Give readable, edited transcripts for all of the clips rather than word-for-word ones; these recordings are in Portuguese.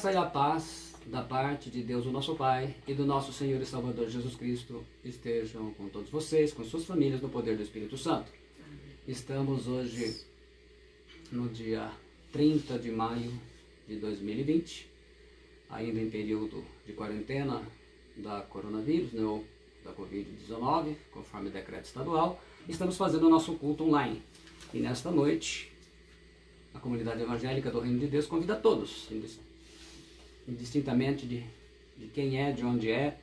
graça e a paz da parte de Deus, o nosso Pai, e do nosso Senhor e Salvador Jesus Cristo estejam com todos vocês, com suas famílias, no poder do Espírito Santo. Estamos hoje no dia 30 de maio de 2020, ainda em período de quarentena da coronavírus, né, ou da Covid-19, conforme decreto estadual. Estamos fazendo o nosso culto online. E nesta noite, a comunidade evangélica do Reino de Deus convida todos, indistintamente de quem é, de onde é,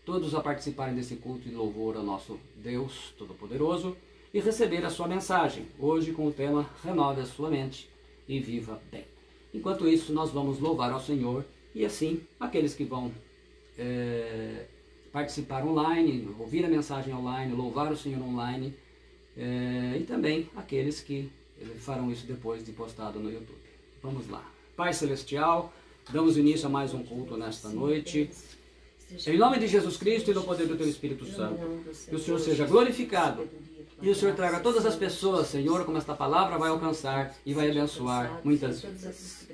todos a participarem desse culto de louvor ao nosso Deus Todo-Poderoso e receber a sua mensagem, hoje com o tema Renove a sua mente e viva bem. Enquanto isso, nós vamos louvar ao Senhor e assim, aqueles que vão participar online, ouvir a mensagem online, louvar o Senhor online, e também aqueles que farão isso depois de postado no YouTube. Vamos lá. Pai Celestial, damos início a mais um culto nesta noite. Em nome de Jesus Cristo e no poder do Teu Espírito Santo, que o Senhor seja glorificado e o Senhor traga todas as pessoas, Senhor, como esta palavra vai alcançar e vai abençoar muitas vidas.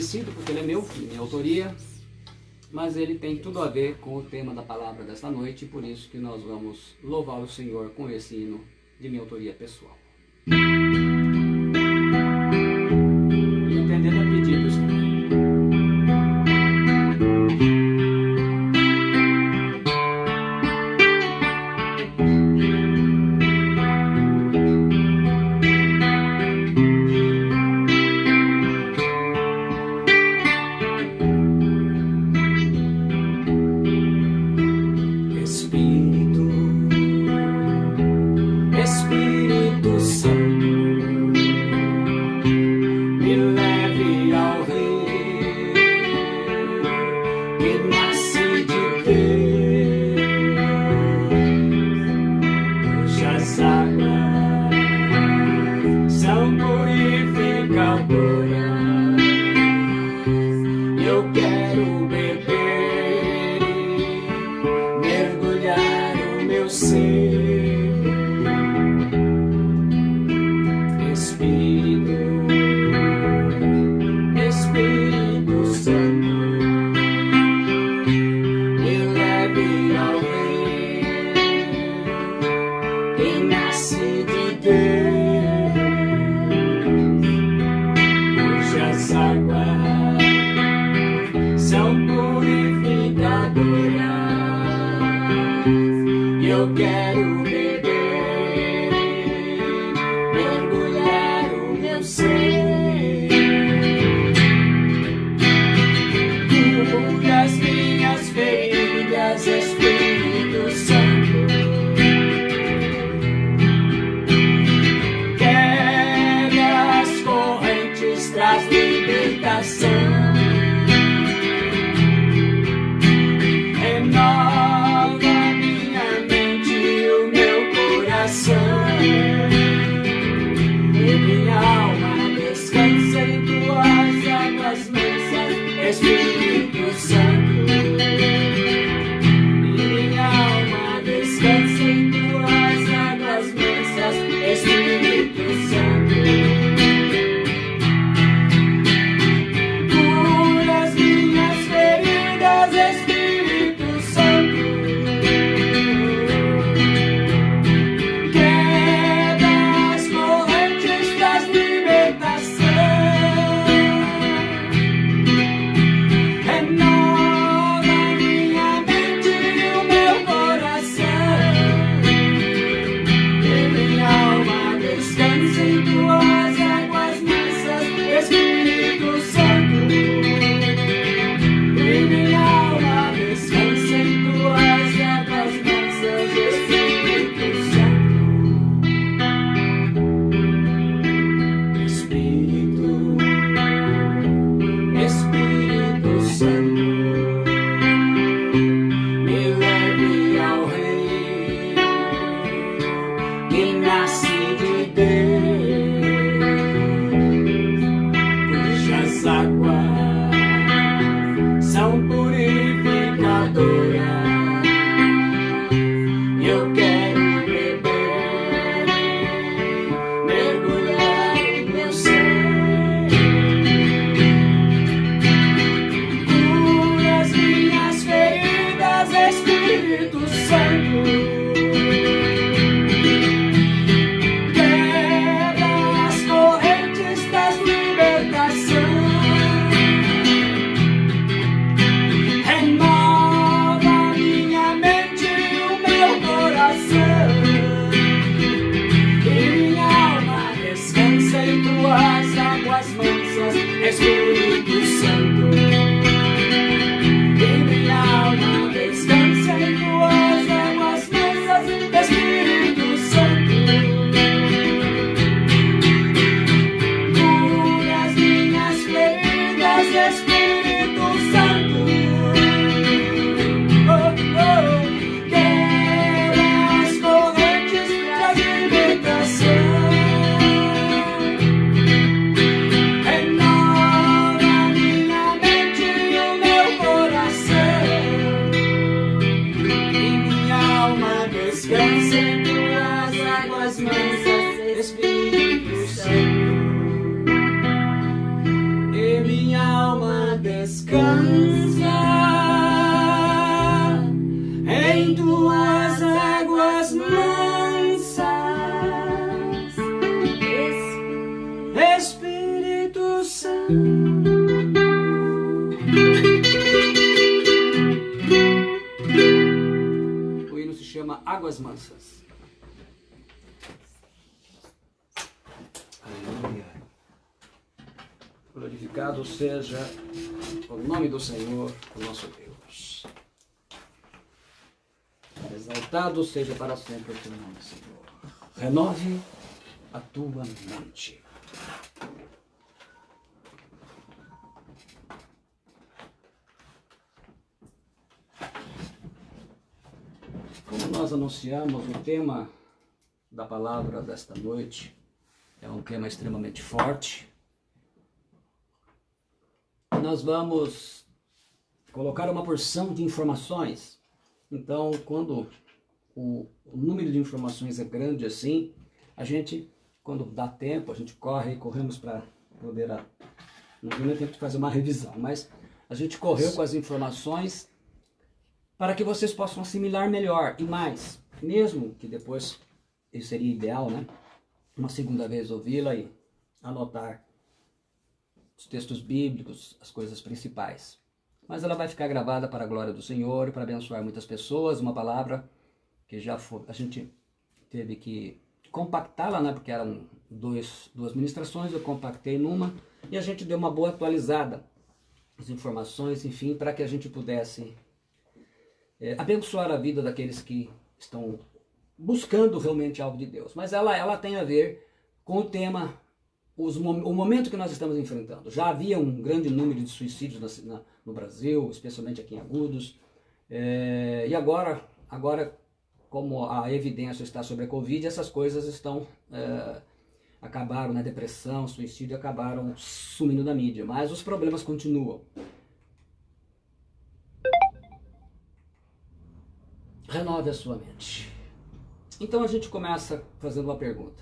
desconhecido, porque ele é meu, de minha autoria, mas ele tem tudo a ver com o tema da palavra desta noite, e por isso que nós vamos louvar o Senhor com esse hino de minha autoria pessoal. E atendendo a pedidos também. Espírito Santo, me leve ao Rei que nasce de Deus, cujas águas são purificadoras. Eu quero beber e mergulhar o meu ser. Espírito Santo, me leve ao Rei que nasce de Deus, cujas águas são purificadoras. Eu quero beber, mergulhar o meu ser. As minhas feridas, Espírito Santo, quebra as correntes, traz libertação, renova minha mente e o meu tema Águas Mansas. Aleluia. Glorificado seja o nome do Senhor, o nosso Deus. Exaltado seja para sempre o teu nome, Senhor. Renove a tua mente. Como nós anunciamos, o tema da palavra desta noite é um tema extremamente forte. Nós vamos colocar uma porção de informações. Então, quando o número de informações é grande assim, a gente, quando dá tempo, a gente corremos para poder... Não deu nem tempo de fazer uma revisão, mas a gente correu com as informações para que vocês possam assimilar melhor e mais. Mesmo que depois, isso seria ideal, né? Uma segunda vez ouvi-la e anotar os textos bíblicos, as coisas principais. Mas ela vai ficar gravada para a glória do Senhor e para abençoar muitas pessoas. Uma palavra que a gente teve que compactá-la, né? Porque eram duas ministrações, eu compactei numa e a gente deu uma boa atualizada. As informações, enfim, para que a gente pudesse abençoar a vida daqueles que estão buscando realmente algo de Deus. Mas ela tem a ver com o tema, o momento que nós estamos enfrentando. Já havia um grande número de suicídios no Brasil, especialmente aqui em Agudos. E agora, como a evidência está sobre a Covid, essas coisas acabaram, né? Depressão, suicídio, acabaram sumindo da mídia. Mas os problemas continuam. Renove a sua mente. Então a gente começa fazendo uma pergunta.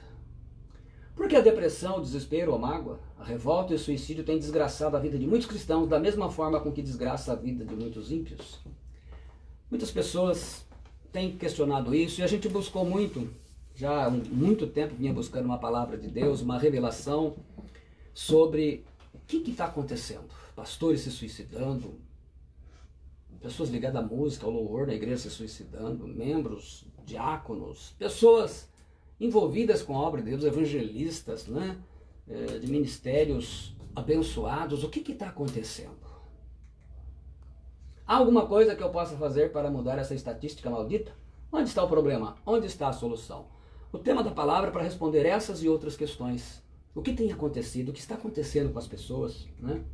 Por que a depressão, o desespero, a mágoa, a revolta e o suicídio têm desgraçado a vida de muitos cristãos da mesma forma com que desgraça a vida de muitos ímpios? Muitas pessoas têm questionado isso e a gente buscou muito, já há muito tempo vinha buscando uma palavra de Deus, uma revelação sobre o que está acontecendo. Pastores se suicidando, pessoas ligadas à música, ao louvor da igreja se suicidando, membros, diáconos, pessoas envolvidas com a obra de Deus, evangelistas, né? De ministérios abençoados. O que está acontecendo? Há alguma coisa que eu possa fazer para mudar essa estatística maldita? Onde está o problema? Onde está a solução? O tema da palavra é para responder essas e outras questões. O que tem acontecido? O que está acontecendo com as pessoas, né?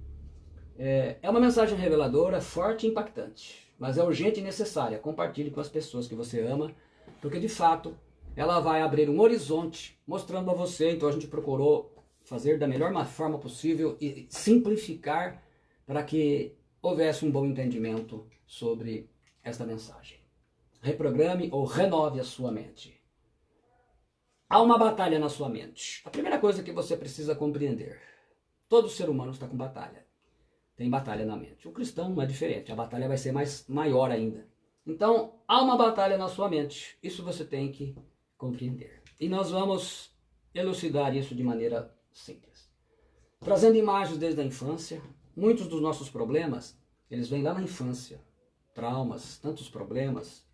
É uma mensagem reveladora, forte e impactante, mas é urgente e necessária. Compartilhe com as pessoas que você ama, porque de fato ela vai abrir um horizonte mostrando a você. Então a gente procurou fazer da melhor forma possível e simplificar para que houvesse um bom entendimento sobre esta mensagem. Reprograme ou renove a sua mente. Há uma batalha na sua mente. A primeira coisa que você precisa compreender: todo ser humano está com batalha. Tem batalha na mente. O cristão não é diferente, a batalha vai ser maior ainda. Então, há uma batalha na sua mente. Isso você tem que compreender. E nós vamos elucidar isso de maneira simples. Trazendo imagens desde a infância, muitos dos nossos problemas, eles vêm lá na infância. Traumas, tantos problemas.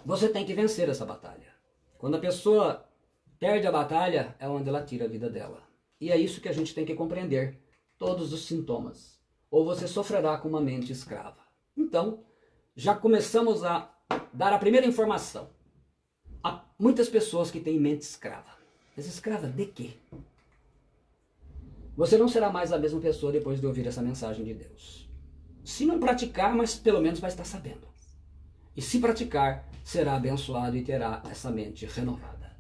Você tem que vencer essa batalha. Quando a pessoa perde a batalha, é onde ela tira a vida dela. E é isso que a gente tem que compreender. Todos os sintomas, ou você sofrerá com uma mente escrava. Então, já começamos a dar a primeira informação. Há muitas pessoas que têm mente escrava. Mas escrava de quê? Você não será mais a mesma pessoa depois de ouvir essa mensagem de Deus. Se não praticar, mas pelo menos vai estar sabendo. E se praticar, será abençoado e terá essa mente renovada.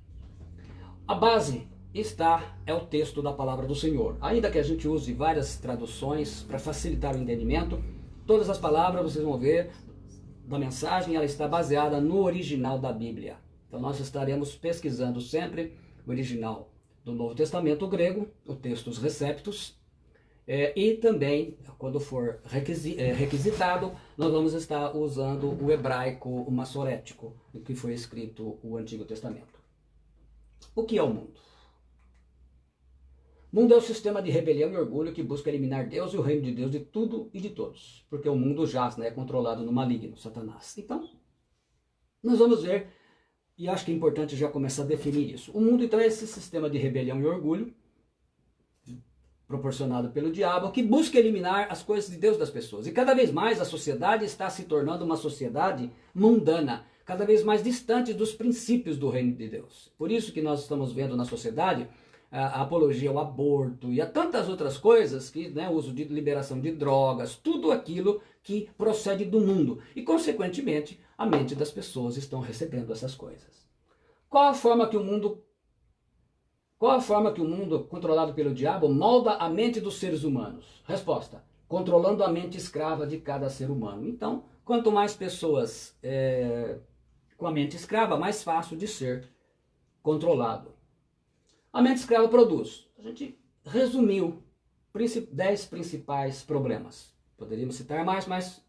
A base é o texto da palavra do Senhor. Ainda que a gente use várias traduções para facilitar o entendimento, todas as palavras, vocês vão ver, da mensagem, ela está baseada no original da Bíblia. Então nós estaremos pesquisando sempre o original do Novo Testamento grego, o Textus Receptus, e também, quando for requisitado, nós vamos estar usando o hebraico, o massorético, em que foi escrito o Antigo Testamento. O que é o mundo? O mundo é o sistema de rebelião e orgulho que busca eliminar Deus e o reino de Deus de tudo e de todos. Porque o mundo jaz, né, é controlado no maligno, Satanás. Então, nós vamos ver, e acho que é importante já começar a definir isso. O mundo, então, é esse sistema de rebelião e orgulho, proporcionado pelo diabo, que busca eliminar as coisas de Deus das pessoas. E cada vez mais a sociedade está se tornando uma sociedade mundana, cada vez mais distante dos princípios do reino de Deus. Por isso que nós estamos vendo na sociedade a apologia ao aborto e a tantas outras coisas, que, né, o uso de liberação de drogas, tudo aquilo que procede do mundo. E, consequentemente, a mente das pessoas estão recebendo essas coisas. Qual a forma que o mundo controlado pelo diabo molda a mente dos seres humanos? Resposta: controlando a mente escrava de cada ser humano. Então, quanto mais pessoas com a mente escrava, mais fácil de ser controlado. A mente escrava produz. A gente resumiu 10 principais problemas. Poderíamos citar mais, mas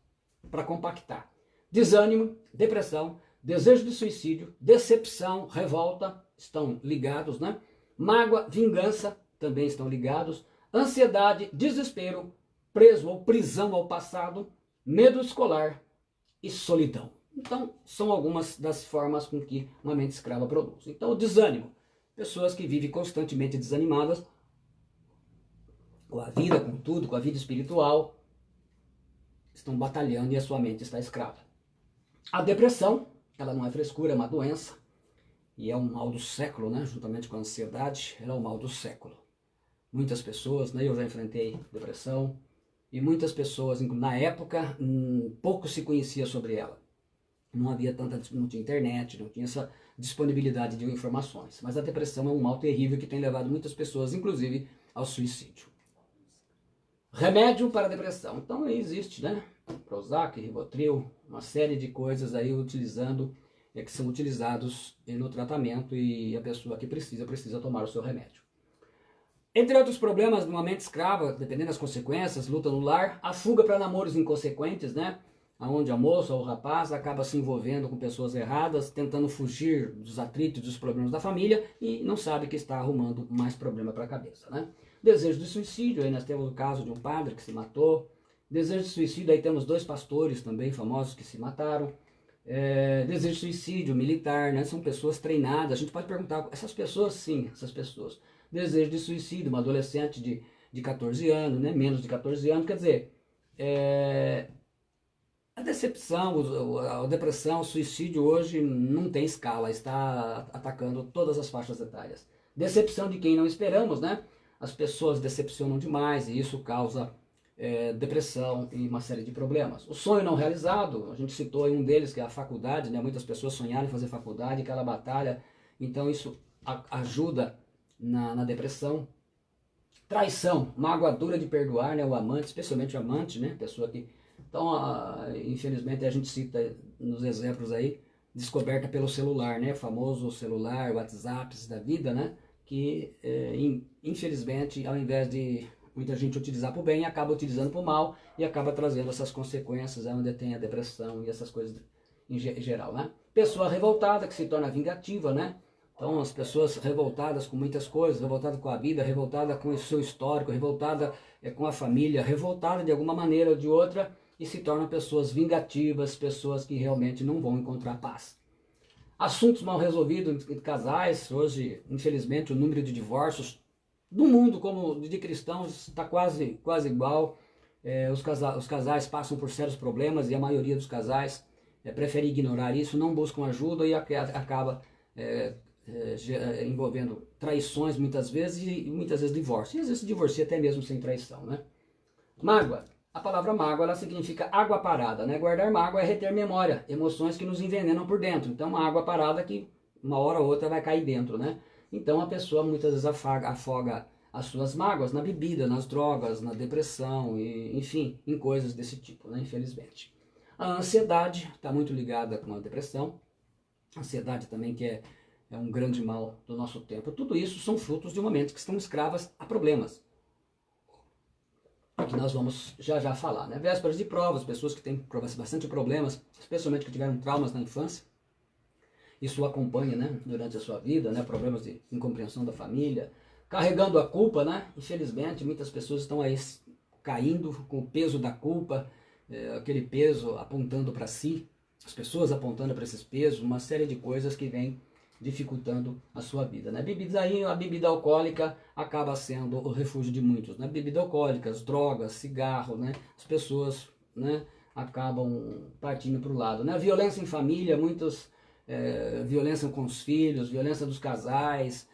para compactar: desânimo, depressão, desejo de suicídio, decepção, revolta, estão ligados, né? Mágoa, vingança, também estão ligados. Ansiedade, desespero, preso ou prisão ao passado, medo escolar e solidão. Então, são algumas das formas com que uma mente escrava produz. Então, o desânimo. Pessoas que vivem constantemente desanimadas com a vida, com tudo, com a vida espiritual, estão batalhando e a sua mente está escrava. A depressão, ela não é frescura, é uma doença. E é um mal do século, né? Juntamente com a ansiedade, ela é o mal do século. Muitas pessoas, né? Eu já enfrentei depressão, e muitas pessoas, na época, pouco se conhecia sobre ela. Não havia não tinha internet, não tinha essa disponibilidade de informações. Mas a depressão é um mal terrível que tem levado muitas pessoas, inclusive, ao suicídio. Remédio para a depressão. Então existe, né? Prozac, Rivotril, uma série de coisas aí que são utilizados no tratamento, e a pessoa que precisa tomar o seu remédio. Entre outros problemas de uma mente escrava, dependendo das consequências, luta no lar, a fuga para namoros inconsequentes, né? Onde a moça ou o rapaz acaba se envolvendo com pessoas erradas, tentando fugir dos atritos, dos problemas da família, e não sabe que está arrumando mais problema para a cabeça, né? Desejo de suicídio, aí nós temos o caso de um padre que se matou. Desejo de suicídio, aí temos 2 pastores também famosos que se mataram. Desejo de suicídio militar, né? São pessoas treinadas. A gente pode perguntar, essas pessoas, sim, essas pessoas. Desejo de suicídio, uma adolescente de 14 anos, né? Menos de 14 anos, quer dizer, a decepção, a depressão, o suicídio hoje não tem escala, está atacando todas as faixas etárias. Decepção de quem não esperamos, né? As pessoas decepcionam demais e isso causa depressão e uma série de problemas. O sonho não realizado, a gente citou aí um deles, que é a faculdade, né? Muitas pessoas sonharam em fazer faculdade, aquela batalha, então isso ajuda na depressão. Traição, mágoa dura de perdoar, né? O amante, especialmente o amante, né? Pessoa que... Então, infelizmente, a gente cita nos exemplos aí, descoberta pelo celular, né? O famoso celular, WhatsApps da vida, né? Que, infelizmente, ao invés de muita gente utilizar para o bem, acaba utilizando para o mal e acaba trazendo essas consequências onde tem a depressão e essas coisas em geral, né? Pessoa revoltada que se torna vingativa, né? Então as pessoas revoltadas com muitas coisas, revoltada com a vida, revoltada com o seu histórico, revoltada com a família, revoltada de alguma maneira ou de outra, e se tornam pessoas vingativas, pessoas que realmente não vão encontrar paz. Assuntos mal resolvidos entre casais. Hoje, infelizmente, o número de divórcios do mundo, como de cristãos, está quase igual. Os casais passam por sérios problemas e a maioria dos casais prefere ignorar isso, não buscam ajuda e acaba envolvendo traições muitas vezes e muitas vezes divórcio. E às vezes se divorcia até mesmo sem traição, né? Mágoa. A palavra mágoa, ela significa água parada, né? Guardar mágoa é reter memória, emoções que nos envenenam por dentro. Então, uma água parada que uma hora ou outra vai cair dentro, né? Então, a pessoa muitas vezes afoga as suas mágoas na bebida, nas drogas, na depressão, e, enfim, em coisas desse tipo, né? Infelizmente. A ansiedade está muito ligada com a depressão. A ansiedade também, que é um grande mal do nosso tempo. Tudo isso são frutos de momentos que estão escravas a problemas, que nós vamos já falar, né? Vésperas de provas, pessoas que têm bastante problemas, especialmente que tiveram traumas na infância, isso acompanha, né, durante a sua vida, né? Problemas de incompreensão da família, carregando a culpa, né? Infelizmente, muitas pessoas estão aí caindo com o peso da culpa, aquele peso apontando para si, as pessoas apontando para esses pesos, uma série de coisas que vem dificultando a sua vida, né? A bebida alcoólica acaba sendo o refúgio de muitos, né? Bebida alcoólica, as drogas, cigarro, né? As pessoas, né, acabam partindo para o lado, né? A violência em família, violência com os filhos, violência dos casais,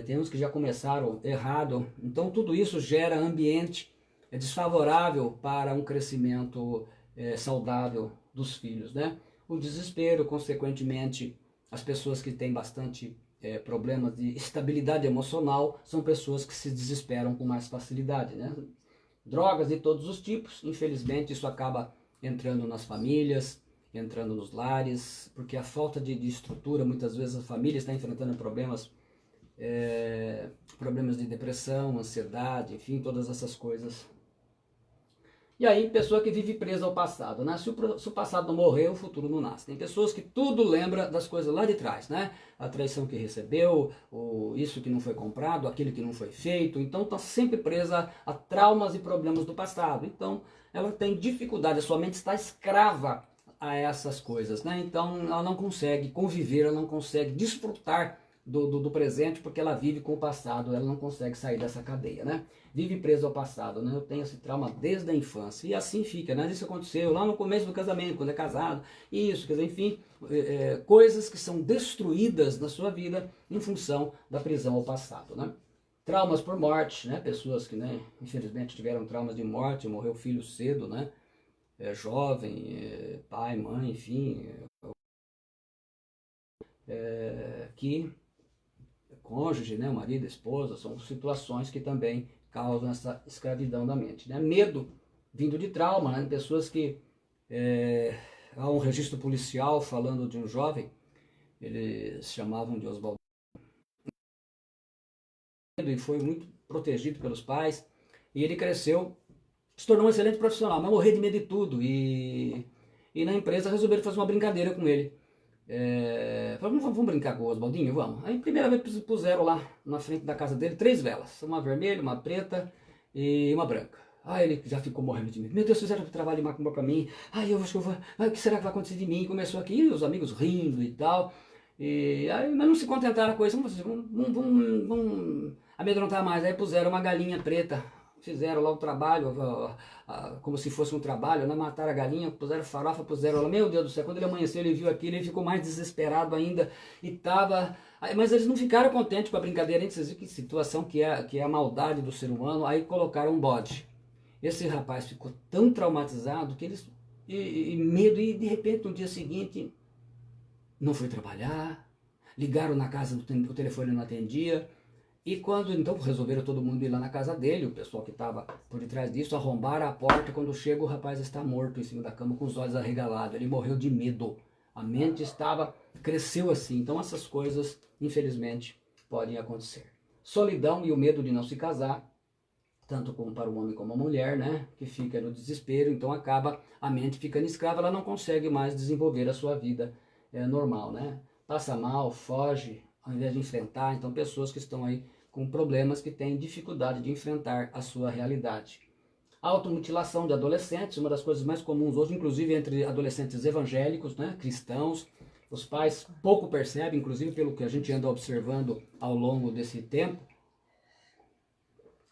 tem uns que já começaram errado, então tudo isso gera ambiente desfavorável para um crescimento saudável dos filhos, né? O desespero, consequentemente, as pessoas que têm bastante problemas de estabilidade emocional são pessoas que se desesperam com mais facilidade, né? Drogas de todos os tipos, infelizmente isso acaba entrando nas famílias, entrando nos lares, porque a falta de estrutura, muitas vezes a família está enfrentando problemas de depressão, ansiedade, enfim, todas essas coisas. E aí, pessoa que vive presa ao passado, né? Se o passado não morrer, o futuro não nasce. Tem pessoas que tudo lembra das coisas lá de trás, né? A traição que recebeu, isso que não foi comprado, aquilo que não foi feito. Então, está sempre presa a traumas e problemas do passado. Então, ela tem dificuldade, a sua mente está escrava a essas coisas, né? Então, ela não consegue conviver, ela não consegue desfrutar do presente, porque ela vive com o passado, ela não consegue sair dessa cadeia, né? Vive preso ao passado, né? Eu tenho esse trauma desde a infância, e assim fica, né? Isso aconteceu lá no começo do casamento, quando é casado, isso, quer dizer, enfim, coisas que são destruídas na sua vida em função da prisão ao passado, né? Traumas por morte, né? Pessoas que, né, infelizmente tiveram traumas de morte, morreu filho cedo, né? Jovem, pai, mãe, enfim, que cônjuge, né, o marido, a esposa, são situações que também causam essa escravidão da mente, né? Medo vindo de trauma, né? Pessoas que há um registro policial falando de um jovem, eles chamavam de Oswaldo, e foi muito protegido pelos pais, e ele cresceu, se tornou um excelente profissional, mas morreu de medo de tudo, e na empresa resolveram fazer uma brincadeira com ele. Falaram, vamos brincar com o Oswaldinho? Vamos. Aí, primeira vez, puseram lá na frente da casa dele 3 velas. Uma vermelha, uma preta e uma branca. Aí ele já ficou morrendo de medo. Meu Deus, fizeram um trabalho de macumba pra mim. Ai, eu acho que eu vou... o que será que vai acontecer de mim? Começou aqui, os amigos rindo e tal. Aí, mas não se contentaram com isso. Vamos amedrontar mais. Aí puseram uma galinha preta. Fizeram lá o trabalho, como se fosse um trabalho, né? Mataram a galinha, puseram farofa, puseram lá. Meu Deus do céu, quando ele amanheceu, ele viu aquilo, ele ficou mais desesperado ainda. E tava... Mas eles não ficaram contentes com a brincadeira, vocês viram que situação que é a maldade do ser humano. Aí colocaram um bode. Esse rapaz ficou tão traumatizado que eles... medo, e de repente, no dia seguinte, não foi trabalhar. Ligaram na casa, o telefone não atendia. E quando então resolveram todo mundo ir lá na casa dele, o pessoal que estava por detrás disso, arrombaram a porta, quando chega o rapaz está morto em cima da cama com os olhos arregalados, ele morreu de medo, a mente cresceu assim. Então essas coisas, infelizmente, podem acontecer. Solidão e o medo de não se casar, tanto como para o homem como a mulher, né, que fica no desespero, então a mente ficando escrava, ela não consegue mais desenvolver a sua vida normal, né, passa mal, foge, ao invés de enfrentar. Então pessoas que estão aí com problemas, que têm dificuldade de enfrentar a sua realidade. Automutilação de adolescentes, uma das coisas mais comuns hoje, inclusive entre adolescentes evangélicos, né, cristãos. Os pais pouco percebem, inclusive pelo que a gente anda observando ao longo desse tempo.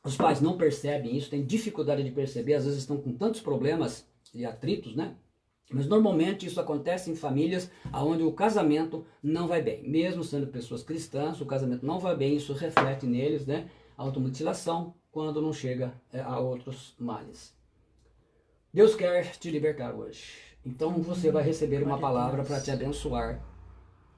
Os pais não percebem isso, têm dificuldade de perceber, às vezes estão com tantos problemas e atritos, né? Mas normalmente isso acontece em famílias onde o casamento não vai bem. Mesmo sendo pessoas cristãs, o casamento não vai bem, isso reflete neles, né? Automutilação, quando não chega a outros males. Deus quer te libertar hoje. Então você vai receber uma palavra para te abençoar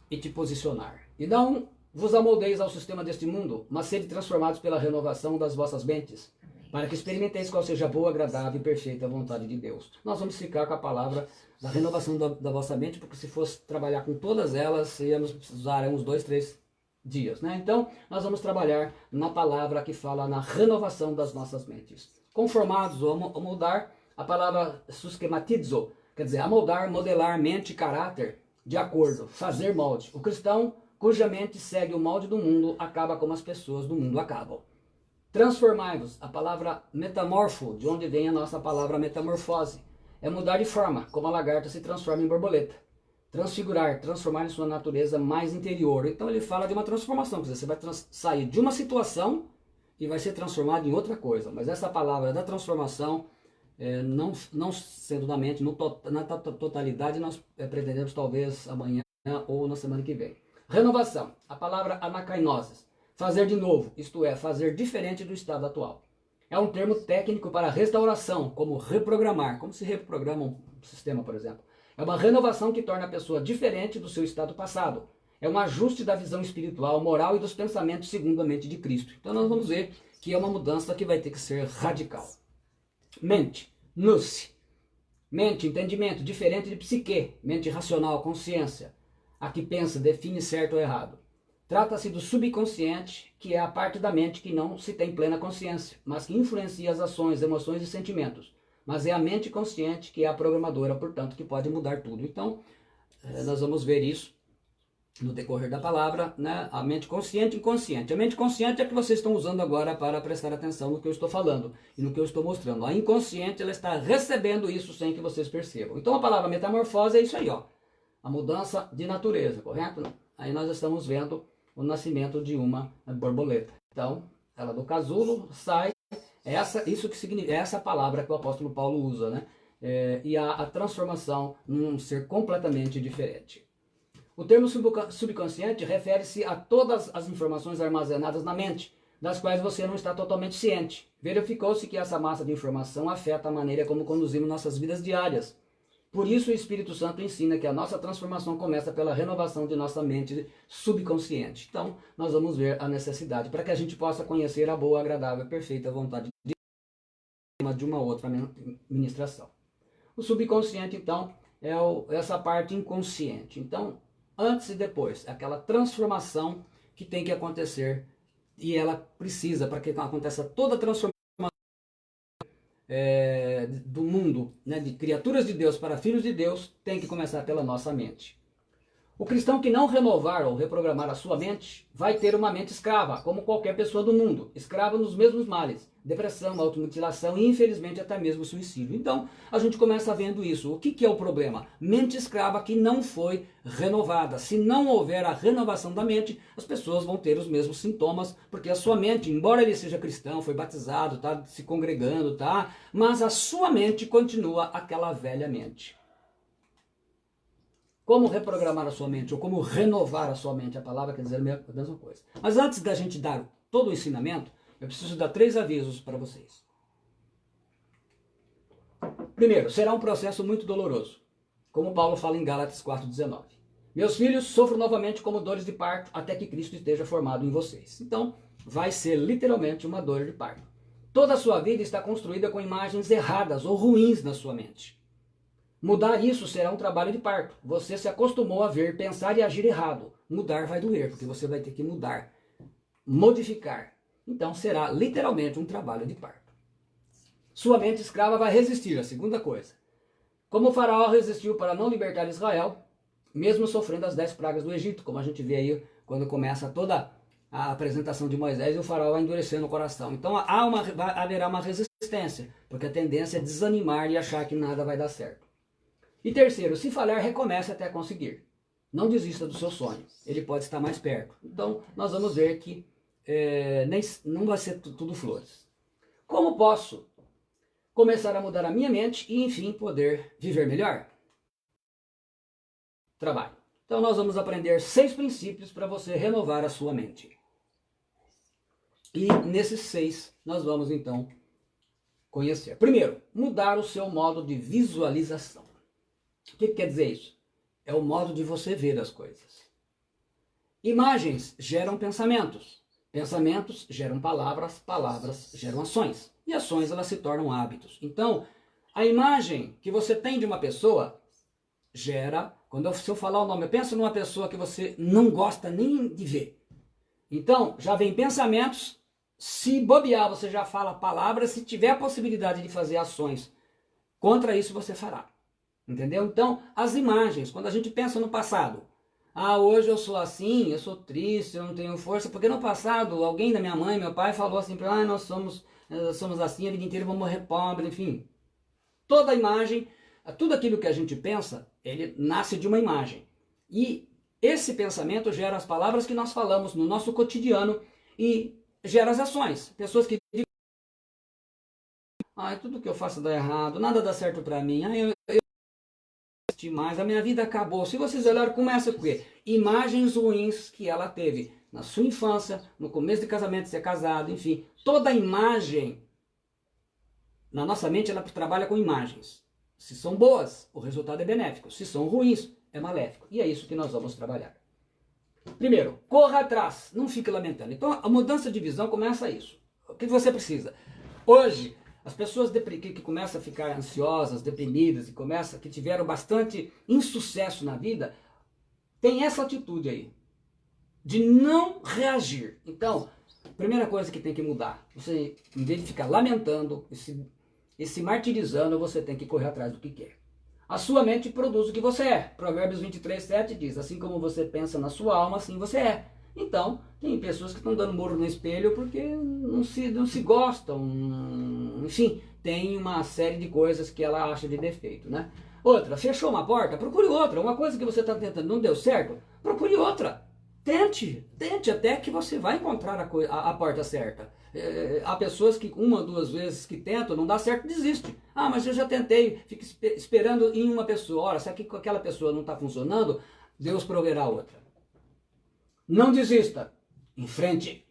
e te posicionar. E não vos amoldeis ao sistema deste mundo, mas sede transformados pela renovação das vossas mentes, para que experimenteis qual seja a boa, agradável e perfeita vontade de Deus. Nós vamos ficar com a palavra da renovação da vossa mente, porque se fosse trabalhar com todas elas, íamos usar uns 2, 3 dias, né? Então, nós vamos trabalhar na palavra que fala na renovação das nossas mentes. Conformados ou amoldar, a palavra susquematizo, quer dizer, amoldar, modelar mente e caráter de acordo, fazer molde. O cristão cuja mente segue o molde do mundo acaba como as pessoas do mundo acabam. Transformai-vos, a palavra metamorfo, de onde vem a nossa palavra metamorfose. é mudar de forma, como a lagarta se transforma em borboleta. Transfigurar, transformar em sua natureza mais interior. Então ele fala de uma transformação, quer dizer, você vai sair de uma situação e vai ser transformado em outra coisa. Mas essa palavra da transformação, não sendo na mente, na totalidade, nós pretendemos talvez amanhã ou na semana que vem. Renovação, a palavra anakainosis, fazer de novo, isto é, fazer diferente do estado atual. É um termo técnico para restauração, como reprogramar, como se reprograma um sistema, por exemplo. É uma renovação que torna a pessoa diferente do seu estado passado. É um ajuste da visão espiritual, moral e dos pensamentos segundo a mente de Cristo. Então nós vamos ver que é uma mudança que vai ter que ser radical. Mente, nous. Mente, entendimento, diferente de psique, mente racional, consciência. A que pensa, define certo ou errado. Trata-se do subconsciente, que é a parte da mente que não se tem plena consciência, mas que influencia as ações, emoções e sentimentos. Mas é a mente consciente que é a programadora, portanto, que pode mudar tudo. Então, nós vamos ver isso no decorrer da palavra, né? A mente consciente e inconsciente. A mente consciente é a que vocês estão usando agora para prestar atenção no que eu estou falando e no que eu estou mostrando. A inconsciente, ela está recebendo isso sem que vocês percebam. Então, a palavra metamorfose é isso aí, ó. A mudança de natureza, correto? Aí nós estamos vendo o nascimento de uma borboleta. Então, ela do casulo sai, isso que significa, essa palavra que o apóstolo Paulo usa, né? E a transformação num ser completamente diferente. O termo subconsciente refere-se a todas as informações armazenadas na mente, das quais você não está totalmente ciente. Verificou-se que essa massa de informação afeta a maneira como conduzimos nossas vidas diárias. Por isso o Espírito Santo ensina que a nossa transformação começa pela renovação de nossa mente subconsciente. Então, nós vamos ver a necessidade para que a gente possa conhecer a boa, agradável e perfeita vontade de Deus de uma outra ministração. O subconsciente, então, é essa parte inconsciente. Então, antes e depois, aquela transformação que tem que acontecer e ela precisa, para que aconteça toda a transformação do mundo, né, de criaturas de Deus para filhos de Deus, tem que começar pela nossa mente. O cristão que não renovar ou reprogramar a sua mente vai ter uma mente escrava, como qualquer pessoa do mundo, escrava nos mesmos males, depressão, automutilação e infelizmente até mesmo suicídio. Então a gente começa vendo isso. O que é o problema? Mente escrava que não foi renovada. Se não houver a renovação da mente, as pessoas vão ter os mesmos sintomas, porque a sua mente, embora ele seja cristão, foi batizado, está se congregando, tá? Mas a sua mente continua aquela velha mente. Como reprogramar a sua mente, ou como renovar a sua mente, a palavra quer dizer a mesma coisa. Mas antes da gente dar todo o ensinamento, eu preciso dar 3 avisos para vocês. Primeiro, será um processo muito doloroso, como Paulo fala em Gálatas 4,19. Meus filhos, sofro novamente como dores de parto, até que Cristo esteja formado em vocês. Então, vai ser literalmente uma dor de parto. Toda a sua vida está construída com imagens erradas ou ruins na sua mente. Mudar isso será um trabalho de parto. Você se acostumou a ver, pensar e agir errado. Mudar vai doer, porque você vai ter que mudar, modificar. Então será literalmente um trabalho de parto. Sua mente escrava vai resistir, a segunda coisa. Como o faraó resistiu para não libertar Israel, mesmo sofrendo as 10 pragas do Egito, como a gente vê aí quando começa toda a apresentação de Moisés e o faraó vai endurecendo o coração. Então haverá uma resistência, porque a tendência é desanimar e achar que nada vai dar certo. E terceiro, se falhar, recomece até conseguir. Não desista do seu sonho, ele pode estar mais perto. Então, nós vamos ver que não vai ser tudo flores. Como posso começar a mudar a minha mente e, enfim, poder viver melhor? Trabalho. Então, nós vamos aprender 6 princípios para você renovar a sua mente. E nesses 6, nós vamos, então, conhecer. Primeiro, mudar o seu modo de visualização. O que quer dizer isso? É o modo de você ver as coisas. Imagens geram pensamentos. Pensamentos geram palavras. Palavras geram ações. E ações, elas se tornam hábitos. Então, a imagem que você tem de uma pessoa gera... se eu falar o nome, pensa numa pessoa que você não gosta nem de ver. Então, já vem pensamentos. Se bobear, você já fala palavras. Se tiver a possibilidade de fazer ações contra isso, você fará. Entendeu? Então, as imagens, quando a gente pensa no passado, hoje eu sou assim, eu sou triste, eu não tenho força, porque no passado alguém da minha mãe, meu pai falou assim, nós somos assim, a vida inteira vamos morrer pobre, enfim. Toda imagem tudo aquilo que a gente pensa, ele nasce de uma imagem. E esse pensamento gera as palavras que nós falamos no nosso cotidiano e gera as ações. Pessoas que dizem, tudo que eu faço dá errado, nada dá certo para mim, eu assisti mais, a minha vida acabou. Se vocês olharem, começa com imagens ruins que ela teve na sua infância, no começo de casamento, ser casado, enfim. Toda imagem, na nossa mente, ela trabalha com imagens. Se são boas, o resultado é benéfico. Se são ruins, é maléfico. E é isso que nós vamos trabalhar. Primeiro, corra atrás, não fique lamentando. Então, a mudança de visão começa isso. O que você precisa? Hoje, as pessoas que começam a ficar ansiosas, deprimidas, que tiveram bastante insucesso na vida, tem essa atitude aí, de não reagir. Então, primeira coisa que tem que mudar, você, em vez de ficar lamentando e se martirizando, você tem que correr atrás do que quer. A sua mente produz o que você é. Provérbios 23:7 diz, assim como você pensa na sua alma, assim você é. Então, tem pessoas que estão dando murro no espelho porque não se gostam, enfim, tem uma série de coisas que ela acha de defeito, né? Outra, fechou uma porta, procure outra. Uma coisa que você está tentando não deu certo, procure outra. Tente até que você vai encontrar a porta certa. Há pessoas que 1 ou 2 vezes que tentam, não dá certo, desiste. Mas eu já tentei, fico esperando em uma pessoa. Ora, se aquela pessoa não está funcionando, Deus proverá outra. Não desista, em frente.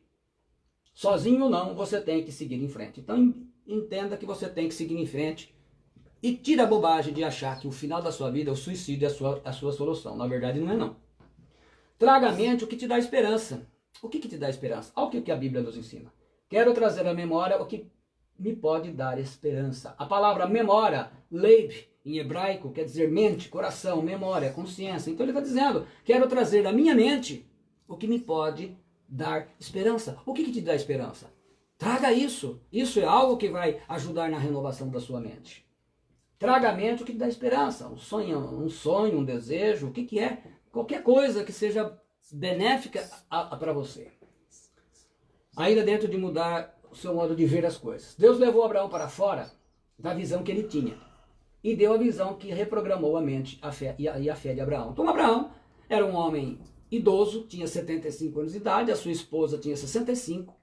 Sozinho não, você tem que seguir em frente. Então entenda que você tem que seguir em frente e tira a bobagem de achar que o final da sua vida, o suicídio é a sua solução. Na verdade não é não. Traga à mente o que te dá esperança. O que te dá esperança? Olha o que a Bíblia nos ensina. Quero trazer à memória o que me pode dar esperança. A palavra memória, leib, em hebraico, quer dizer mente, coração, memória, consciência. Então ele está dizendo, quero trazer à minha mente o que me pode dar esperança. O que te dá esperança? Traga isso. Isso é algo que vai ajudar na renovação da sua mente. Traga à mente o que te dá esperança. Um sonho, um desejo, o que é? Qualquer coisa que seja benéfica para você. Ainda dentro de mudar o seu modo de ver as coisas. Deus levou Abraão para fora da visão que ele tinha. E deu a visão que reprogramou a mente e a fé de Abraão. Então Abraão era um homem idoso, tinha 75 anos de idade, a sua esposa tinha 65,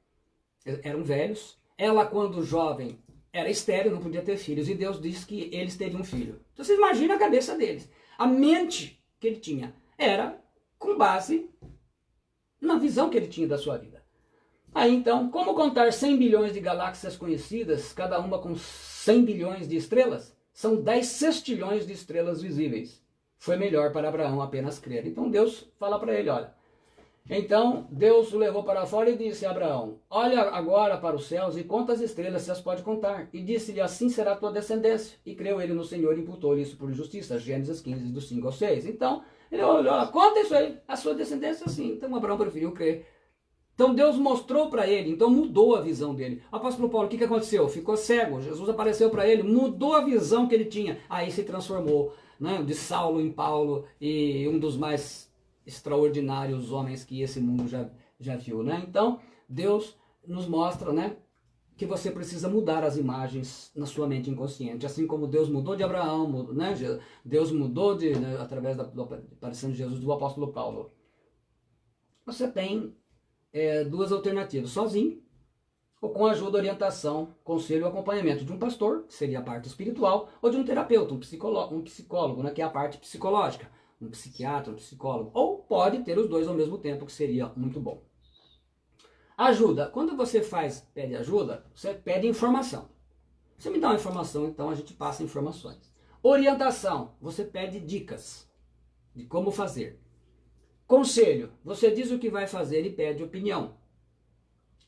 eram velhos. Ela, quando jovem, era estéril, não podia ter filhos. E Deus disse que eles teriam um filho. Então vocês imaginam a cabeça deles. A mente que ele tinha era com base na visão que ele tinha da sua vida. Aí então, como contar 100 bilhões de galáxias conhecidas, cada uma com 100 bilhões de estrelas? São 10 sextilhões de estrelas visíveis. Foi melhor para Abraão apenas crer. Então Deus fala para ele, olha. Então Deus o levou para fora e disse a Abraão, olha agora para os céus e conta as estrelas, se as pode contar. E disse-lhe, assim será a tua descendência. E creu ele no Senhor e imputou isso por justiça. Gênesis 15, do 5 ao 6. Então, ele olhou, conta isso aí, a sua descendência sim. Então Abraão preferiu crer. Então Deus mostrou para ele, então mudou a visão dele. Apóstolo Paulo, o que aconteceu? Ficou cego, Jesus apareceu para ele, mudou a visão que ele tinha. Aí se transformou, né, de Saulo em Paulo e um dos mais extraordinários homens que esse mundo já viu. Né? Então Deus nos mostra, né, que você precisa mudar as imagens na sua mente inconsciente. Assim como Deus mudou de Abraão, né, Deus mudou através da aparição de Jesus do apóstolo Paulo. Você tem duas alternativas, sozinho ou com ajuda, orientação, conselho e acompanhamento de um pastor, que seria a parte espiritual, ou de um terapeuta, um psicólogo, né, que é a parte psicológica, um psiquiatra, um psicólogo, ou pode ter os dois ao mesmo tempo, que seria muito bom. Ajuda, quando você pede ajuda, você pede informação. Você me dá uma informação, então a gente passa informações. Orientação, você pede dicas de como fazer. Conselho, você diz o que vai fazer e pede opinião.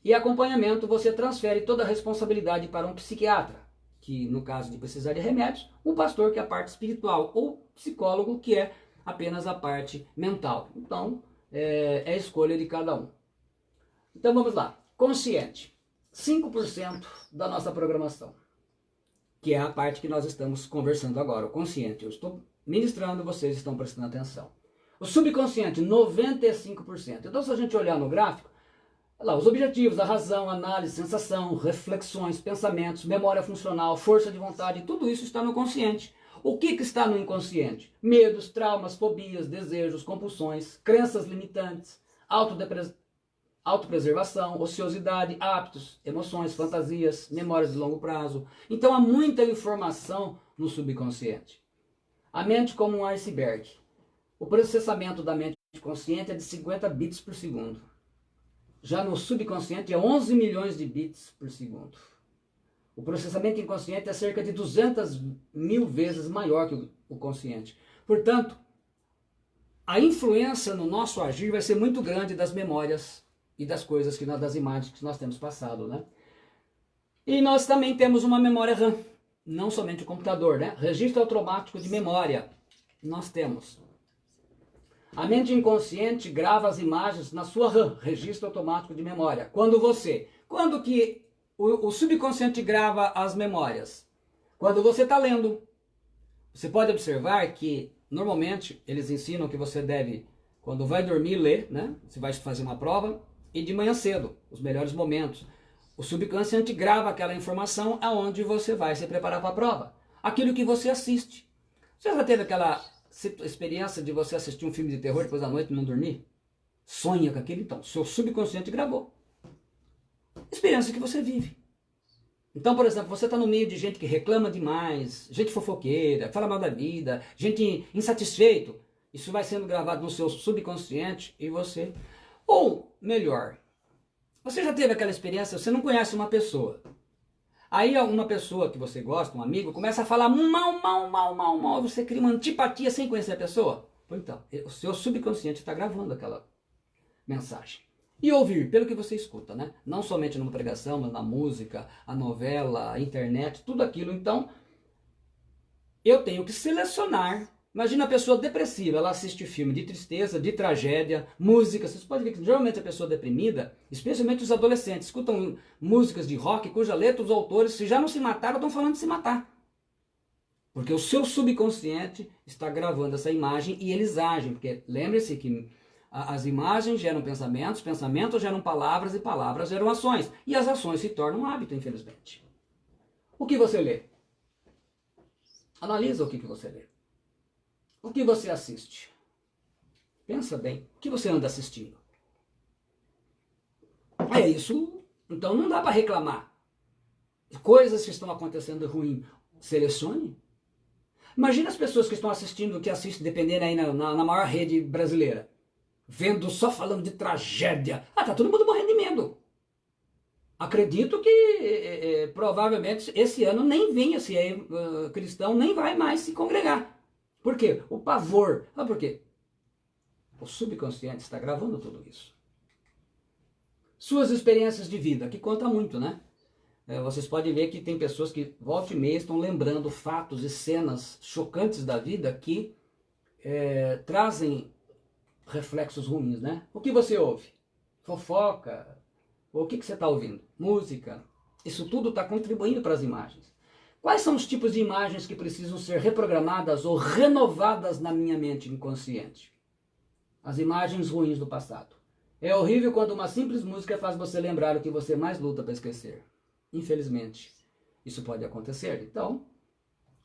E acompanhamento, você transfere toda a responsabilidade para um psiquiatra, que no caso de precisar de remédios, um pastor, que é a parte espiritual, ou psicólogo, que é apenas a parte mental. Então, é a escolha de cada um. Então vamos lá, consciente, 5% da nossa programação, que é a parte que nós estamos conversando agora, o consciente. Eu estou ministrando, vocês estão prestando atenção. O subconsciente, 95%. Então, se a gente olhar no gráfico, olha lá, os objetivos, a razão, análise, sensação, reflexões, pensamentos, memória funcional, força de vontade, tudo isso está no consciente. O que está no inconsciente? Medos, traumas, fobias, desejos, compulsões, crenças limitantes, autopreservação, ociosidade, hábitos, emoções, fantasias, memórias de longo prazo. Então há muita informação no subconsciente. A mente como um iceberg. O processamento da mente consciente é de 50 bits por segundo. Já no subconsciente é 11 milhões de bits por segundo. O processamento inconsciente é cerca de 200 mil vezes maior que o consciente. Portanto, a influência no nosso agir vai ser muito grande das memórias e das coisas, das imagens que nós temos passado, né? E nós também temos uma memória RAM, não somente o computador, né? Registro automático de memória, nós temos. A mente inconsciente grava as imagens na sua RAM, registro automático de memória. Quando que o subconsciente grava as memórias? Quando você está lendo. Você pode observar que, normalmente, eles ensinam que você deve, quando vai dormir, ler, né? Você vai fazer uma prova, e de manhã cedo, os melhores momentos. O subconsciente grava aquela informação aonde você vai se preparar para a prova. Aquilo que você assiste. Você já teve aquela experiência de você assistir um filme de terror depois da noite e não dormir? Sonha com aquilo? Então, seu subconsciente gravou. Experiência que você vive. Então, por exemplo, você está no meio de gente que reclama demais, gente fofoqueira, fala mal da vida, gente insatisfeito. Isso vai sendo gravado no seu subconsciente e você... Ou, melhor, você já teve aquela experiência, você não conhece uma pessoa. Aí uma pessoa que você gosta, um amigo, começa a falar mal, você cria uma antipatia sem conhecer a pessoa. Então, o seu subconsciente está gravando aquela mensagem. E ouvir, pelo que você escuta, né? Não somente numa pregação, mas na música, a novela, a internet, tudo aquilo. Então, eu tenho que selecionar. Imagina a pessoa depressiva, ela assiste filme de tristeza, de tragédia, música. Vocês podem ver que geralmente a pessoa deprimida, especialmente os adolescentes, escutam músicas de rock cuja letra os autores, se já não se mataram, estão falando de se matar. Porque o seu subconsciente está gravando essa imagem e eles agem. Porque lembre-se que as imagens geram pensamentos, pensamentos geram palavras e palavras geram ações. E as ações se tornam um hábito, infelizmente. O que você lê? Analisa o que você lê. O que você assiste? Pensa bem. O que você anda assistindo? É isso. Então não dá para reclamar. Coisas que estão acontecendo ruim. Selecione. Imagina as pessoas que estão assistindo, que assistem, dependendo aí na maior rede brasileira. Vendo, só falando de tragédia. Tá todo mundo morrendo de medo. Acredito que provavelmente esse ano nem venha, se é cristão, nem vai mais se congregar. Por quê? O pavor. Por quê? O subconsciente está gravando tudo isso. Suas experiências de vida, que conta muito, né? Vocês podem ver que tem pessoas que volta e meia estão lembrando fatos e cenas chocantes da vida que trazem reflexos ruins, né? O que você ouve? Fofoca? O que você está ouvindo? Música? Isso tudo está contribuindo para as imagens. Quais são os tipos de imagens que precisam ser reprogramadas ou renovadas na minha mente inconsciente? As imagens ruins do passado. É horrível quando uma simples música faz você lembrar o que você mais luta para esquecer. Infelizmente, isso pode acontecer. Então,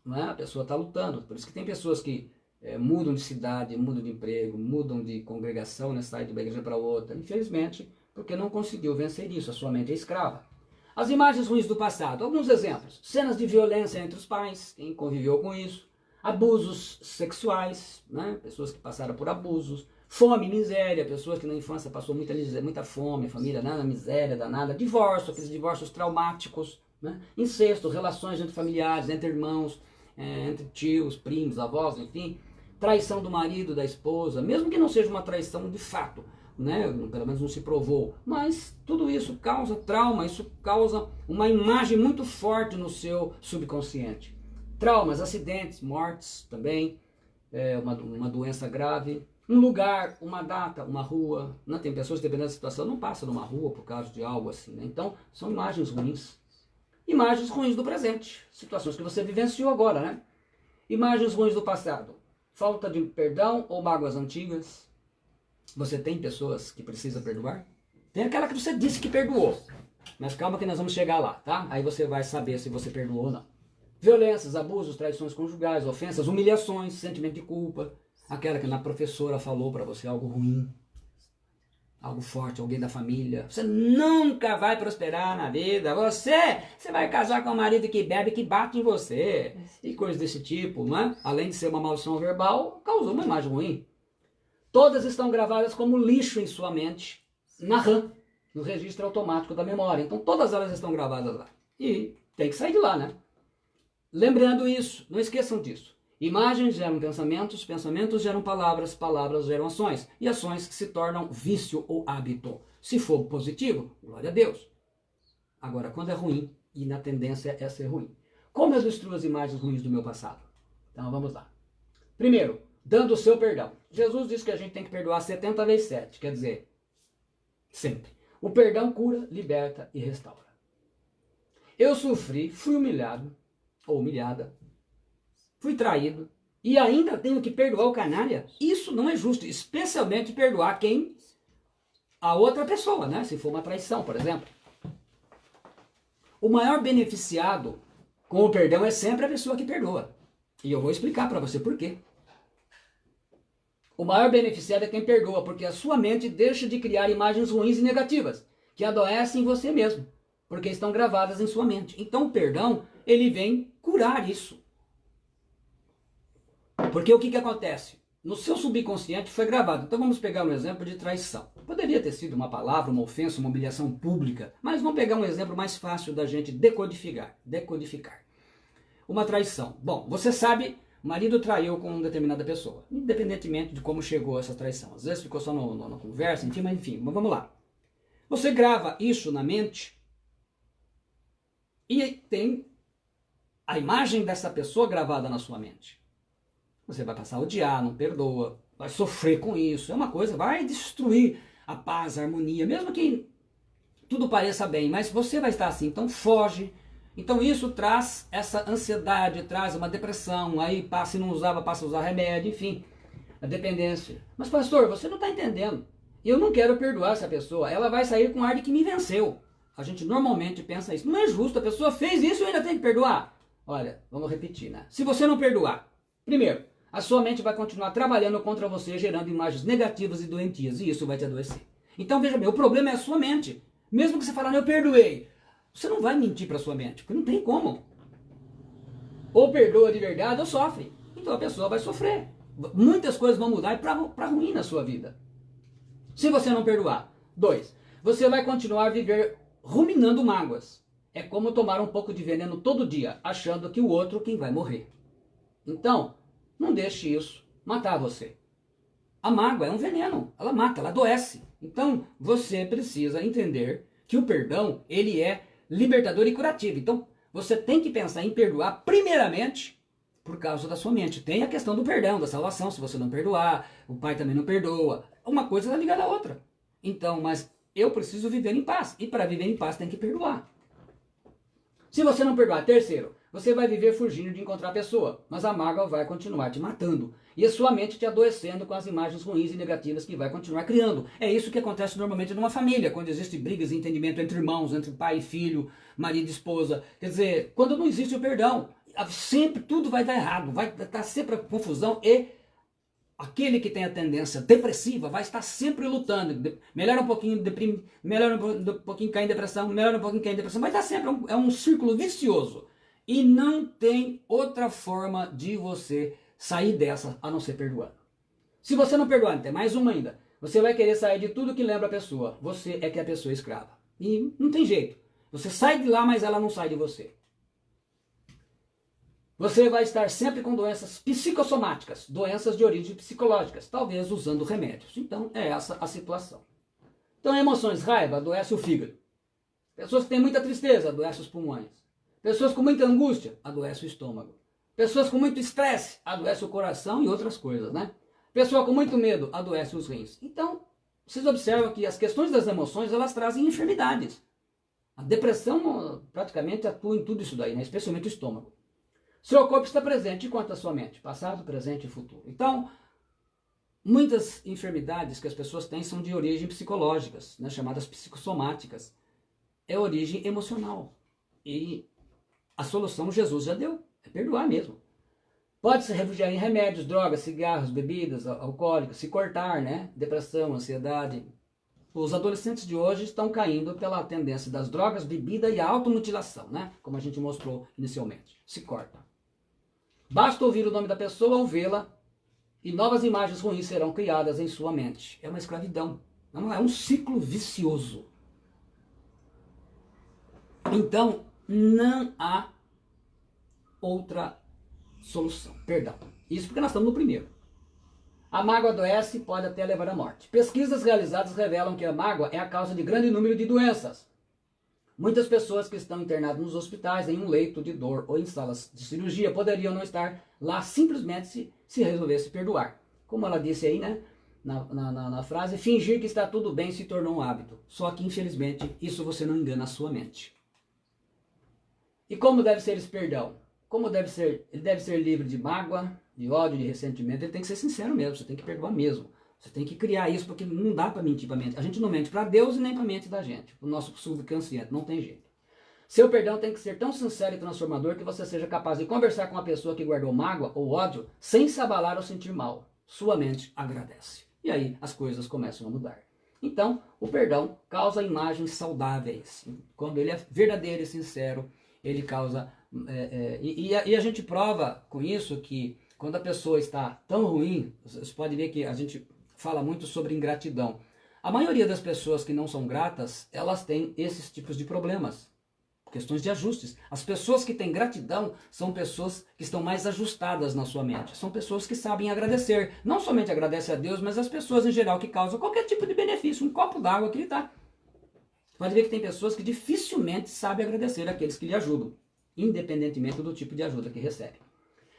não é? A pessoa está lutando. Por isso que tem pessoas que mudam de cidade, mudam de emprego, mudam de congregação, né? Sai de uma igreja para outra. Infelizmente, porque não conseguiu vencer isso. A sua mente é escrava. As imagens ruins do passado. Alguns exemplos. Cenas de violência entre os pais, quem conviveu com isso. Abusos sexuais, né? Pessoas que passaram por abusos. Fome, miséria, pessoas que na infância passou muita fome, família na miséria danada. Divórcio, aqueles divórcios traumáticos. Né? Incesto, relações entre familiares, entre irmãos, entre tios, primos, avós, enfim. Traição do marido, da esposa, mesmo que não seja uma traição de fato. Né? Pelo menos não se provou, mas tudo isso causa trauma, isso causa uma imagem muito forte no seu subconsciente. Traumas, acidentes, mortes também, uma doença grave, um lugar, uma data, uma rua, né? Tem pessoas que dependendo da situação não passam numa rua por causa de algo assim, né? Então são imagens ruins. Imagens ruins do presente, situações que você vivenciou agora, né? Imagens ruins do passado, falta de perdão ou mágoas antigas. Você tem pessoas que precisa perdoar? Tem aquela que você disse que perdoou. Mas calma que nós vamos chegar lá, tá? Aí você vai saber se você perdoou ou não. Violências, abusos, traições conjugais, ofensas, humilhações, sentimento de culpa. Aquela que a professora falou para você algo ruim, algo forte, alguém da família. Você nunca vai prosperar na vida. Você vai casar com um marido que bebe, que bate em você. E coisas desse tipo, né? Além de ser uma maldição verbal, causou uma imagem ruim. Todas estão gravadas como lixo em sua mente, na RAM, no registro automático da memória. Então todas elas estão gravadas lá. E tem que sair de lá, né? Lembrando isso, não esqueçam disso. Imagens geram pensamentos, pensamentos geram palavras, palavras geram ações. E ações que se tornam vício ou hábito. Se for positivo, glória a Deus. Agora, quando é ruim, e na tendência é ser ruim. Como eu destruo as imagens ruins do meu passado? Então vamos lá. Primeiro, dando o seu perdão. Jesus disse que a gente tem que perdoar 70 vezes 7, quer dizer, sempre. O perdão cura, liberta e restaura. Eu sofri, fui humilhado, ou humilhada, fui traído, e ainda tenho que perdoar o canalha? Isso não é justo, especialmente perdoar quem? A outra pessoa, né? Se for uma traição, por exemplo. O maior beneficiado com o perdão é sempre a pessoa que perdoa. E eu vou explicar para você por quê. O maior beneficiado é quem perdoa, porque a sua mente deixa de criar imagens ruins e negativas, que adoecem em você mesmo, porque estão gravadas em sua mente. Então o perdão, ele vem curar isso. Porque o que acontece? No seu subconsciente foi gravado. Então vamos pegar um exemplo de traição. Poderia ter sido uma palavra, uma ofensa, uma humilhação pública, mas vamos pegar um exemplo mais fácil da gente decodificar. Uma traição. Bom, você sabe, o marido traiu com uma determinada pessoa, independentemente de como chegou essa traição. Às vezes ficou só na conversa, enfim, mas vamos lá. Você grava isso na mente e tem a imagem dessa pessoa gravada na sua mente. Você vai passar a odiar, não perdoa, vai sofrer com isso. É uma coisa, vai destruir a paz, a harmonia, mesmo que tudo pareça bem, mas você vai estar assim, então foge. Então isso traz essa ansiedade, traz uma depressão, aí passa a usar remédio, enfim, a dependência. Mas pastor, você não está entendendo. Eu não quero perdoar essa pessoa, ela vai sair com ar de que me venceu. A gente normalmente pensa isso, não é justo, a pessoa fez isso e ainda tem que perdoar. Olha, vamos repetir, né? Se você não perdoar, primeiro, a sua mente vai continuar trabalhando contra você, gerando imagens negativas e doentias, e isso vai te adoecer. Então veja bem, o problema é a sua mente. Mesmo que você fale, eu perdoei, você não vai mentir para a sua mente, porque não tem como. Ou perdoa de verdade ou sofre. Então a pessoa vai sofrer. Muitas coisas vão mudar para ruim na sua vida. Se você não perdoar. 2, você vai continuar a viver ruminando mágoas. É como tomar um pouco de veneno todo dia, achando que o outro quem vai morrer. Então, não deixe isso matar você. A mágoa é um veneno, ela mata, ela adoece. Então, você precisa entender que o perdão, ele é libertador e curativo. Então, você tem que pensar em perdoar primeiramente por causa da sua mente. Tem a questão do perdão, da salvação, se você não perdoar, o pai também não perdoa. Uma coisa está ligada à outra. Então, mas eu preciso viver em paz. E para viver em paz tem que perdoar. Se você não perdoar, terceiro, você vai viver fugindo de encontrar a pessoa, mas a mágoa vai continuar te matando. E a sua mente te adoecendo com as imagens ruins e negativas que vai continuar criando. É isso que acontece normalmente numa família, quando existem brigas e entendimento entre irmãos, entre pai e filho, marido e esposa. Quer dizer, quando não existe o perdão, sempre tudo vai dar errado, vai estar sempre a confusão e aquele que tem a tendência depressiva vai estar sempre lutando. Melhora um pouquinho, deprime, melhora um pouquinho, cai em depressão, melhora um pouquinho, cai em depressão. Vai estar sempre, é um círculo vicioso. E não tem outra forma de você sair dessa a não ser perdoando. Se você não perdoar, tem mais uma ainda. Você vai querer sair de tudo que lembra a pessoa. Você é que é a pessoa escrava. E não tem jeito. Você sai de lá, mas ela não sai de você. Você vai estar sempre com doenças psicossomáticas, doenças de origem psicológicas, talvez usando remédios. Então, é essa a situação. Então, emoções, raiva, adoece o fígado. Pessoas que têm muita tristeza, adoece os pulmões. Pessoas com muita angústia, adoece o estômago. Pessoas com muito estresse, adoece o coração e outras coisas, né? Pessoa com muito medo, adoece os rins. Então, vocês observam que as questões das emoções, elas trazem enfermidades. A depressão praticamente atua em tudo isso daí, né? Especialmente o estômago. Seu corpo está presente enquanto a sua mente, passado, presente e futuro. Então, muitas enfermidades que as pessoas têm são de origem psicológicas, né? Chamadas psicossomáticas. É origem emocional. E a solução Jesus já deu. É perdoar mesmo. Pode se refugiar em remédios, drogas, cigarros, bebidas alcoólicas, se cortar, né? Depressão, ansiedade. Os adolescentes de hoje estão caindo pela tendência das drogas, bebida e a automutilação, né? Como a gente mostrou inicialmente. Se corta. Basta ouvir o nome da pessoa ou vê-la e novas imagens ruins serão criadas em sua mente. É uma escravidão. É um ciclo vicioso. Então, não há outra solução. Perdão. Isso porque nós estamos no primeiro. A mágoa adoece e pode até levar à morte. Pesquisas realizadas revelam que a mágoa é a causa de grande número de doenças. Muitas pessoas que estão internadas nos hospitais em um leito de dor ou em salas de cirurgia poderiam não estar lá simplesmente se resolvesse perdoar. Como ela disse aí, né? Na frase, fingir que está tudo bem se tornou um hábito. Só que, infelizmente, isso você não engana a sua mente. E como deve ser esse perdão? Como deve ser? Ele deve ser livre de mágoa, de ódio, de ressentimento. Ele tem que ser sincero mesmo, você tem que perdoar mesmo. Você tem que criar isso, porque não dá para mentir para a mente. A gente não mente para Deus e nem para a mente da gente, para o nosso subconsciente, não tem jeito. Seu perdão tem que ser tão sincero e transformador que você seja capaz de conversar com uma pessoa que guardou mágoa ou ódio sem se abalar ou sentir mal. Sua mente agradece. E aí as coisas começam a mudar. Então, o perdão causa imagens saudáveis. Quando ele é verdadeiro e sincero, ele causa... E a gente prova com isso que quando a pessoa está tão ruim, você pode ver que a gente fala muito sobre ingratidão. A maioria das pessoas que não são gratas, elas têm esses tipos de problemas. Questões de ajustes. As pessoas que têm gratidão são pessoas que estão mais ajustadas na sua mente. São pessoas que sabem agradecer. Não somente agradecem a Deus, mas as pessoas em geral que causam qualquer tipo de benefício. Um copo d'água que lhe dá. Pode ver que tem pessoas que dificilmente sabem agradecer àqueles que lhe ajudam, independentemente do tipo de ajuda que recebe.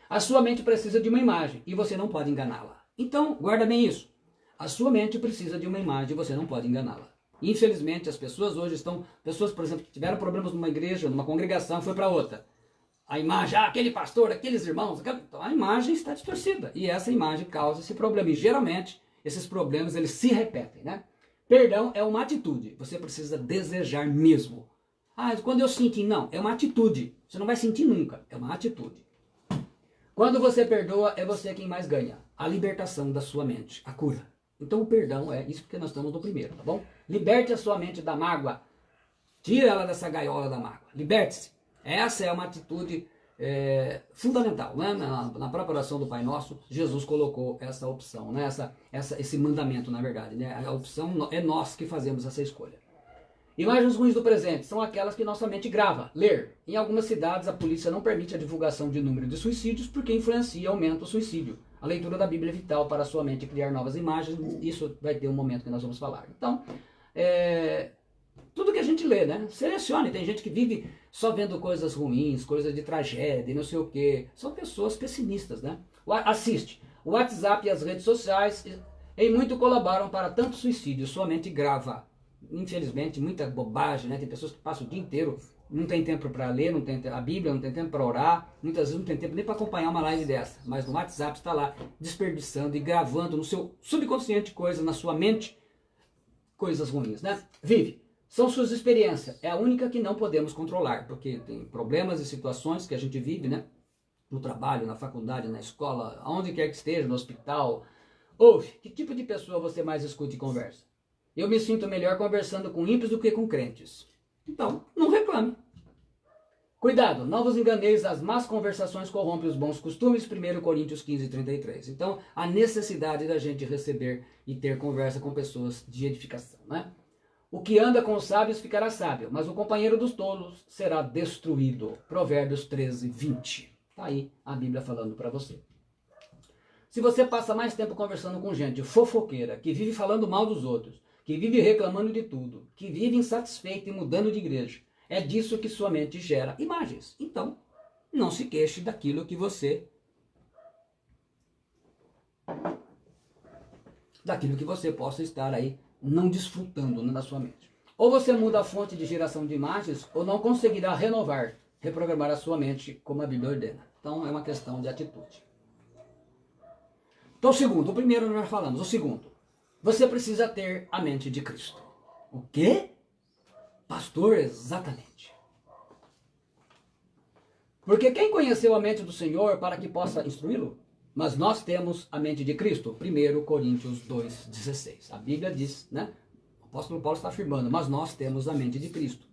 A sua mente precisa de uma imagem e você não pode enganá-la. Então, guarda bem isso. A sua mente precisa de uma imagem e você não pode enganá-la. Infelizmente, as pessoas hoje pessoas, por exemplo, que tiveram problemas numa igreja, numa congregação, foi para outra. A imagem, aquele pastor, aqueles irmãos, então a imagem está distorcida. E essa imagem causa esse problema. E geralmente, esses problemas, eles se repetem, né? Perdão é uma atitude. Você precisa desejar mesmo. Quando eu senti, não, é uma atitude. Você não vai sentir nunca, é uma atitude. Quando você perdoa, é você quem mais ganha. A libertação da sua mente, a cura. Então o perdão é isso porque nós estamos no primeiro, tá bom? Liberte a sua mente da mágoa. Tira ela dessa gaiola da mágoa. Liberte-se. Essa é uma atitude fundamental, né? Na própria oração do Pai Nosso, Jesus colocou essa opção, né? Esse mandamento, na verdade, né? A opção é nós que fazemos essa escolha. Imagens ruins do presente são aquelas que nossa mente grava. Ler. Em algumas cidades, a polícia não permite a divulgação de número de suicídios porque influencia e aumenta o suicídio. A leitura da Bíblia é vital para a sua mente criar novas imagens. Isso vai ter um momento que nós vamos falar. Então, tudo que a gente lê, né? Selecione. Tem gente que vive só vendo coisas ruins, coisas de tragédia, não sei o quê. São pessoas pessimistas, né? Assiste. O WhatsApp e as redes sociais em muito colaboram para tanto suicídio. Sua mente grava. Infelizmente, muita bobagem, né? Tem pessoas que passam o dia inteiro, não tem tempo para ler, não tem a Bíblia, não tem tempo para orar, muitas vezes não tem tempo nem para acompanhar uma live dessa, mas no WhatsApp está lá desperdiçando e gravando no seu subconsciente coisas, na sua mente, coisas ruins, né? Vive. São suas experiências, é a única que não podemos controlar, porque tem problemas e situações que a gente vive, né? No trabalho, na faculdade, na escola, aonde quer que esteja, no hospital. Ouve, que tipo de pessoa você mais escuta e conversa? Eu me sinto melhor conversando com ímpios do que com crentes. Então, não reclame. Cuidado, novos enganeiros, as más conversações corrompem os bons costumes, 1 Coríntios 15:33. Então, a necessidade da gente receber e ter conversa com pessoas de edificação, né? O que anda com os sábios ficará sábio, mas o companheiro dos tolos será destruído. Provérbios 13:20. Está aí a Bíblia falando para você. Se você passa mais tempo conversando com gente fofoqueira, que vive falando mal dos outros, que vive reclamando de tudo, que vive insatisfeito e mudando de igreja, é disso que sua mente gera imagens. Então, não se queixe daquilo que você possa estar aí não desfrutando, né, na sua mente. Ou você muda a fonte de geração de imagens, ou não conseguirá renovar, reprogramar a sua mente como a Bíblia ordena. Então, é uma questão de atitude. Então, o primeiro nós já falamos. O segundo, você precisa ter a mente de Cristo. O quê? Pastor, exatamente. Porque quem conheceu a mente do Senhor para que possa instruí-lo? Mas nós temos a mente de Cristo. 1 Coríntios 2,16. A Bíblia diz, né? O apóstolo Paulo está afirmando, mas nós temos a mente de Cristo.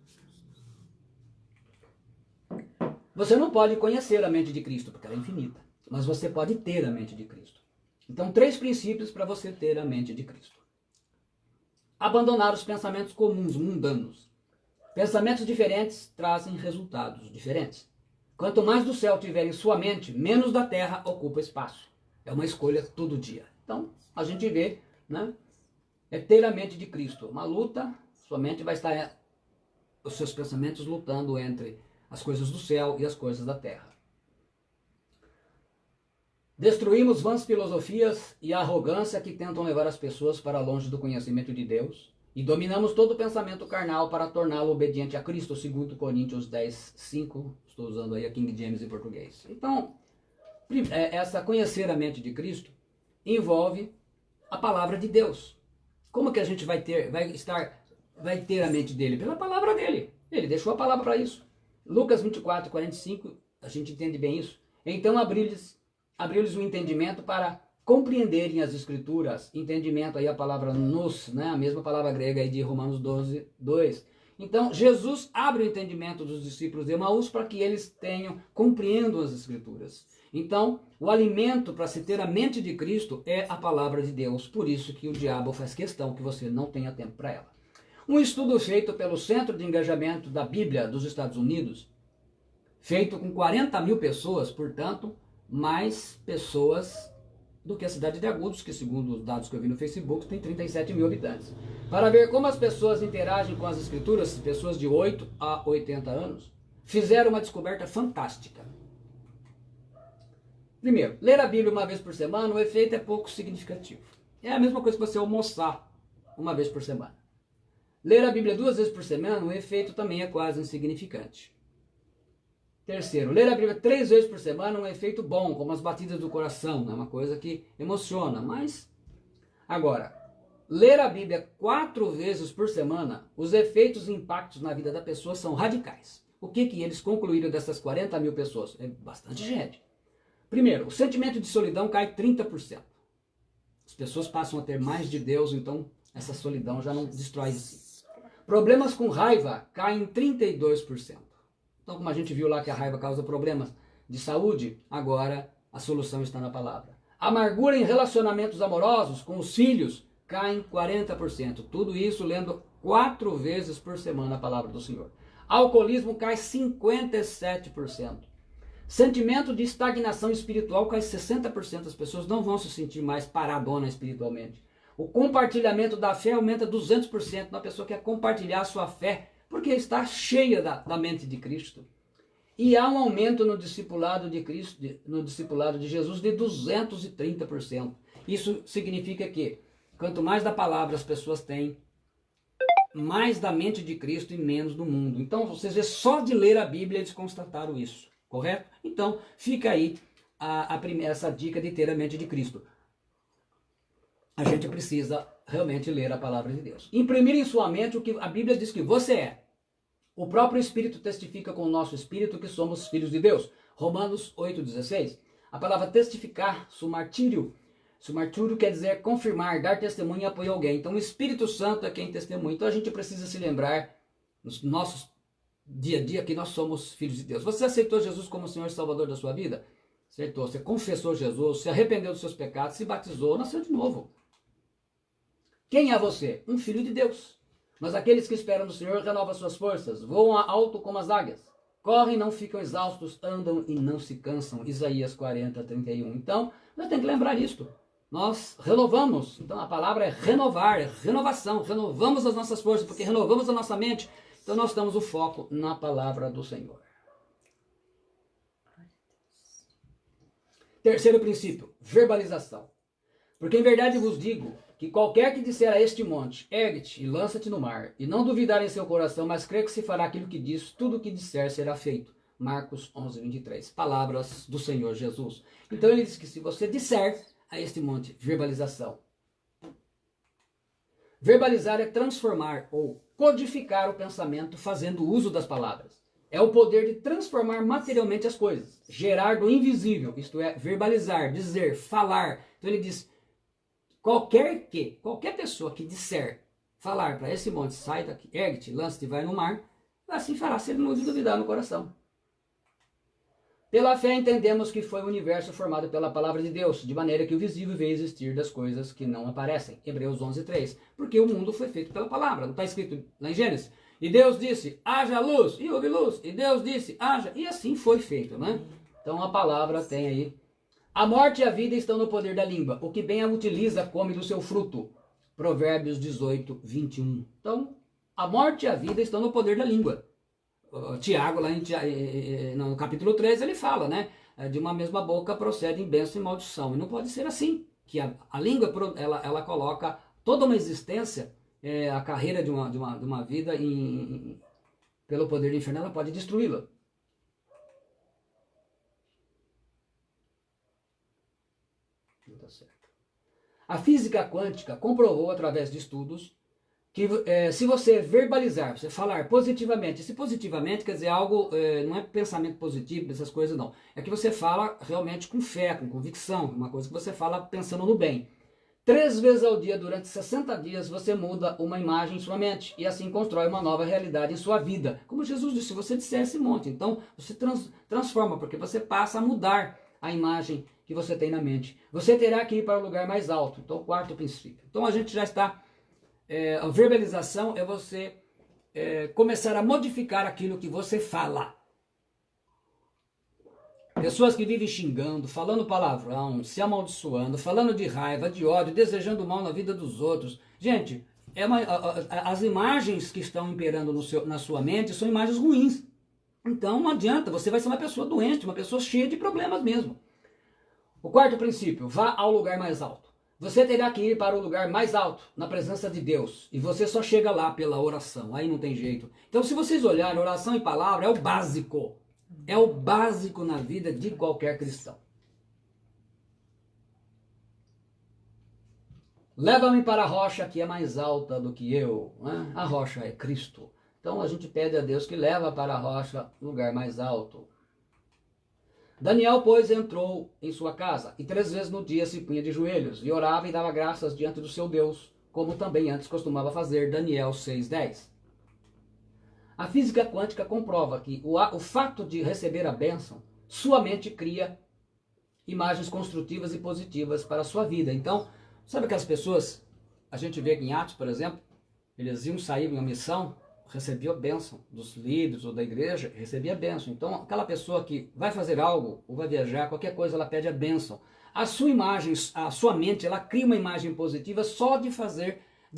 Você não pode conhecer a mente de Cristo, porque ela é infinita. Mas você pode ter a mente de Cristo. Então, 3 princípios para você ter a mente de Cristo. Abandonar os pensamentos comuns, mundanos. Pensamentos diferentes trazem resultados diferentes. Quanto mais do céu tiver em sua mente, menos da terra ocupa espaço. É uma escolha todo dia. Então, a gente vê, né? É ter a mente de Cristo. Uma luta, sua mente vai estar, os seus pensamentos lutando entre as coisas do céu e as coisas da terra. Destruímos vãs filosofias e a arrogância que tentam levar as pessoas para longe do conhecimento de Deus e dominamos todo o pensamento carnal para torná-lo obediente a Cristo, segundo Coríntios 10, 5. Estou usando aí a King James em português. Então, essa conhecer a mente de Cristo envolve a palavra de Deus. Como que a gente vai ter a mente dele? Pela palavra dele. Ele deixou a palavra para isso. Lucas 24, 45, a gente entende bem isso. Então abriu-lhes o entendimento para compreenderem as Escrituras. Entendimento aí a palavra nous, né? A mesma palavra grega aí de Romanos 12, 2. Então Jesus abre o entendimento dos discípulos de Emaús para que eles compreendam as Escrituras. Então o alimento para se ter a mente de Cristo é a palavra de Deus. Por isso que o diabo faz questão que você não tenha tempo para ela. Um estudo feito pelo Centro de Engajamento da Bíblia dos Estados Unidos, feito com 40 mil pessoas, portanto, mais pessoas do que a cidade de Agudos, que segundo os dados que eu vi no Facebook, tem 37 mil habitantes. Para ver como as pessoas interagem com as Escrituras, pessoas de 8 a 80 anos, fizeram uma descoberta fantástica. Primeiro, ler a Bíblia uma vez por semana, o efeito é pouco significativo. É a mesma coisa que você almoçar uma vez por semana. Ler a Bíblia 2 vezes por semana, o efeito também é quase insignificante. Terceiro, ler a Bíblia 3 vezes por semana é um efeito bom, como as batidas do coração, é uma coisa que emociona, mas... Agora, ler a Bíblia 4 vezes por semana, os efeitos e impactos na vida da pessoa são radicais. O que eles concluíram dessas 40 mil pessoas? É bastante gente. Primeiro, o sentimento de solidão cai 30%. As pessoas passam a ter mais de Deus, então essa solidão já não destrói assim. Problemas com raiva caem 32%. Então, como a gente viu lá que a raiva causa problemas de saúde, agora a solução está na palavra. Amargura em relacionamentos amorosos com os filhos caem 40%. Tudo isso lendo 4 vezes por semana a palavra do Senhor. Alcoolismo cai 57%. Sentimento de estagnação espiritual cai 60%. As pessoas não vão se sentir mais paradonas espiritualmente. O compartilhamento da fé aumenta 200%. Uma pessoa quer compartilhar a sua fé porque está cheia da mente de Cristo. E há um aumento no discipulado de Cristo, no discipulado de Jesus de 230%. Isso significa que quanto mais da palavra as pessoas têm, mais da mente de Cristo e menos do mundo. Então, vocês vê, só de ler a Bíblia eles constataram isso, correto? Então, fica aí essa dica de ter a mente de Cristo. A gente precisa realmente ler a palavra de Deus. Imprimir em sua mente o que a Bíblia diz que você é. O próprio Espírito testifica com o nosso Espírito que somos filhos de Deus. Romanos 8,16. A palavra testificar, sumartírio quer dizer confirmar, dar testemunho e apoiar alguém. Então o Espírito Santo é quem testemunha. Então a gente precisa se lembrar, nos nossos dia a dia, que nós somos filhos de Deus. Você aceitou Jesus como Senhor e Salvador da sua vida? Aceitou. Você confessou Jesus, se arrependeu dos seus pecados, se batizou, nasceu de novo. Quem é você? Um filho de Deus. Mas aqueles que esperam no Senhor renovam suas forças, voam alto como as águias, correm e não ficam exaustos, andam e não se cansam. Isaías 40, 31. Então, nós temos que lembrar isto. Nós renovamos. Então, a palavra é renovar, é renovação. Renovamos as nossas forças, porque renovamos a nossa mente. Então, nós damos o foco na palavra do Senhor. Terceiro princípio, verbalização. Porque em verdade vos digo que qualquer que disser a este monte, ergue-te e lança-te no mar, e não duvidar em seu coração, mas crer que se fará aquilo que diz, tudo o que disser será feito. Marcos 11, 23. Palavras do Senhor Jesus. Então ele diz que se você disser a este monte, verbalização. Verbalizar é transformar ou codificar o pensamento fazendo uso das palavras. é o poder de transformar materialmente as coisas, gerar do invisível, isto é, verbalizar, dizer, falar. Então ele diz, qualquer pessoa que disser, falar para esse monte, sai daqui, ergue-te, lança-te, vai no mar, assim fará se ele não duvidar no coração. Pela fé entendemos que foi o universo formado pela palavra de Deus, de maneira que o visível veio existir das coisas que não aparecem. Hebreus 11:3. Porque o mundo foi feito pela palavra. Não está escrito lá em Gênesis? E Deus disse, haja luz, e houve luz. E Deus disse, haja, e assim foi feito, né? Então a palavra tem aí. A morte e a vida estão no poder da língua. O que bem a utiliza, come do seu fruto. Provérbios 18:21. Então, a morte e a vida estão no poder da língua. Tiago, lá no capítulo 13, ele fala, né? De uma mesma boca procedem bênção e maldição. E não pode ser assim, que a língua, ela coloca toda uma existência, a carreira de uma vida, pelo poder do inferno, ela pode destruí-la. Não tá certo. A física quântica comprovou, através de estudos, que se você verbalizar, você falar positivamente, esse positivamente quer dizer algo, não é pensamento positivo, essas coisas não, é que você fala realmente com fé, com convicção, uma coisa que você fala pensando no bem. 3 vezes ao dia, durante 60 dias, você muda uma imagem em sua mente e assim constrói uma nova realidade em sua vida. Como Jesus disse, se você disser esse monte, então você transforma, porque você passa a mudar a imagem que você tem na mente. Você terá que ir para o lugar mais alto. Então, o 4º princípio. Então, a gente já está... a verbalização é você começar a modificar aquilo que você fala. Pessoas que vivem xingando, falando palavrão, se amaldiçoando, falando de raiva, de ódio, desejando mal na vida dos outros. Gente, as imagens que estão imperando na sua mente são imagens ruins. Então não adianta, você vai ser uma pessoa doente, uma pessoa cheia de problemas mesmo. O 4º princípio, vá ao lugar mais alto. Você terá que ir para o lugar mais alto, na presença de Deus. E você só chega lá pela oração, aí não tem jeito. Então se vocês olharem, oração e palavra é o básico. É o básico na vida de qualquer cristão. Leva-me para a rocha que é mais alta do que eu. Né? A rocha é Cristo. Então a gente pede a Deus que leva para a rocha lugar mais alto. Daniel, pois, entrou em sua casa, e 3 vezes no dia se punha de joelhos, e orava e dava graças diante do seu Deus, como também antes costumava fazer. Daniel 6:10. A física quântica comprova que o fato de receber a bênção, sua mente cria imagens construtivas e positivas para a sua vida. Então, sabe aquelas pessoas, a gente vê aqui em Atos, por exemplo, eles iam sair em uma missão, recebia a bênção dos líderes ou da igreja, recebia a bênção. Então, aquela pessoa que vai fazer algo, ou vai viajar, qualquer coisa, ela pede a bênção. A sua imagem, a sua mente, ela cria uma imagem positiva só de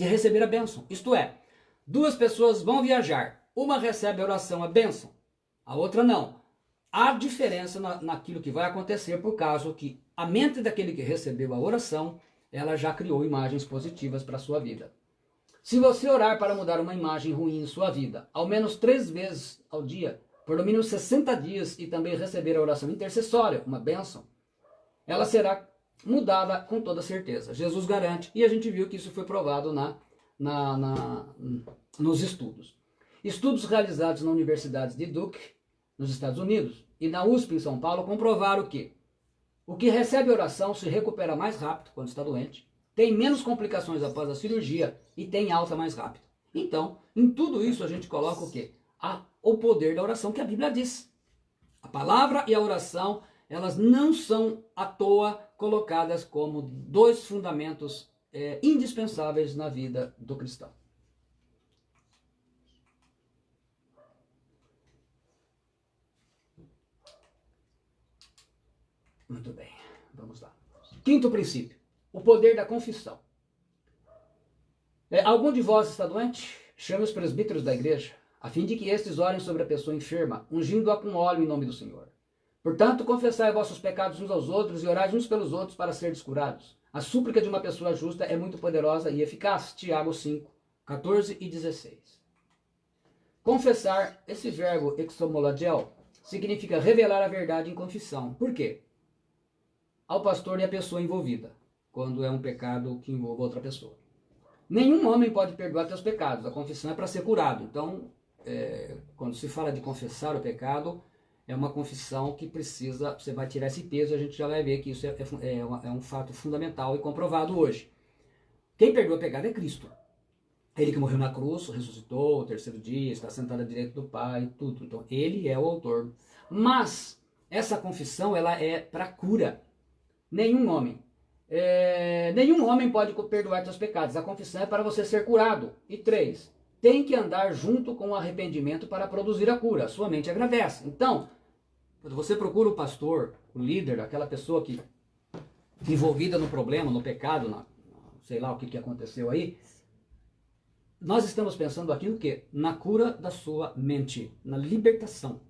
receber a bênção. Isto é, 2 pessoas vão viajar, uma recebe a oração, a bênção, a outra não. Há diferença naquilo que vai acontecer por causa que a mente daquele que recebeu a oração, ela já criou imagens positivas para a sua vida. Se você orar para mudar uma imagem ruim em sua vida, ao menos 3 vezes ao dia, por no mínimo 60 dias, e também receber a oração intercessória, uma bênção, ela será mudada com toda certeza. Jesus garante, e a gente viu que isso foi provado nos estudos. Estudos realizados na Universidade de Duke, nos Estados Unidos, e na USP em São Paulo, comprovaram que o que recebe oração se recupera mais rápido quando está doente, tem menos complicações após a cirurgia e tem alta mais rápido. Então, em tudo isso a gente coloca o quê? O poder da oração que a Bíblia diz. A palavra e a oração, elas não são à toa colocadas como 2 fundamentos indispensáveis na vida do cristão. Muito bem, vamos lá. 5º princípio, o poder da confissão. Algum de vós está doente? Chame os presbíteros da igreja, a fim de que estes orem sobre a pessoa enferma, ungindo-a com óleo em nome do Senhor. Portanto, confessai vossos pecados uns aos outros e orai uns pelos outros para seres curados. A súplica de uma pessoa justa é muito poderosa e eficaz. Tiago 5, 14 e 16. Confessar, esse verbo exomoladiel, significa revelar a verdade em confissão. Por quê? Ao pastor e à pessoa envolvida, quando é um pecado que envolva outra pessoa. Nenhum homem pode perdoar teus pecados, a confissão é para ser curado. Então, quando se fala de confessar o pecado, é uma confissão que precisa, você vai tirar esse peso, a gente já vai ver que isso é um fato fundamental e comprovado hoje. Quem perdoa o pecado é Cristo. Ele que morreu na cruz, ressuscitou o terceiro dia, está sentado à direita do Pai, tudo. Então, ele é o autor. Mas, essa confissão, ela é para cura. Nenhum homem pode perdoar seus pecados. A confissão é para você ser curado. E 3, tem que andar junto com o arrependimento para produzir a cura. Sua mente agradece. Então, quando você procura o pastor, o líder, aquela pessoa que envolvida no problema, no pecado, sei lá o que aconteceu aí, nós estamos pensando aqui no quê? Na cura da sua mente, na libertação.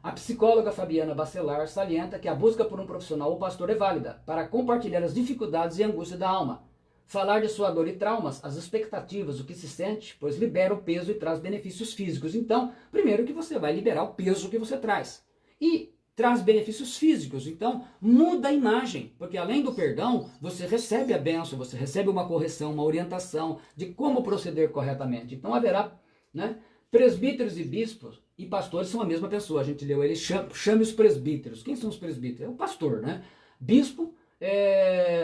A psicóloga Fabiana Bacelar salienta que a busca por um profissional ou pastor é válida para compartilhar as dificuldades e angústia da alma, falar de sua dor e traumas, as expectativas, o que se sente, pois libera o peso e traz benefícios físicos. Então, primeiro que você vai liberar o peso que você traz. E traz benefícios físicos, então muda a imagem, porque além do perdão, você recebe a bênção, você recebe uma correção, uma orientação de como proceder corretamente. Então haverá, presbíteros e bispos e pastores são a mesma pessoa, a gente leu ele, chame os presbíteros. Quem são os presbíteros? É o pastor, Bispo,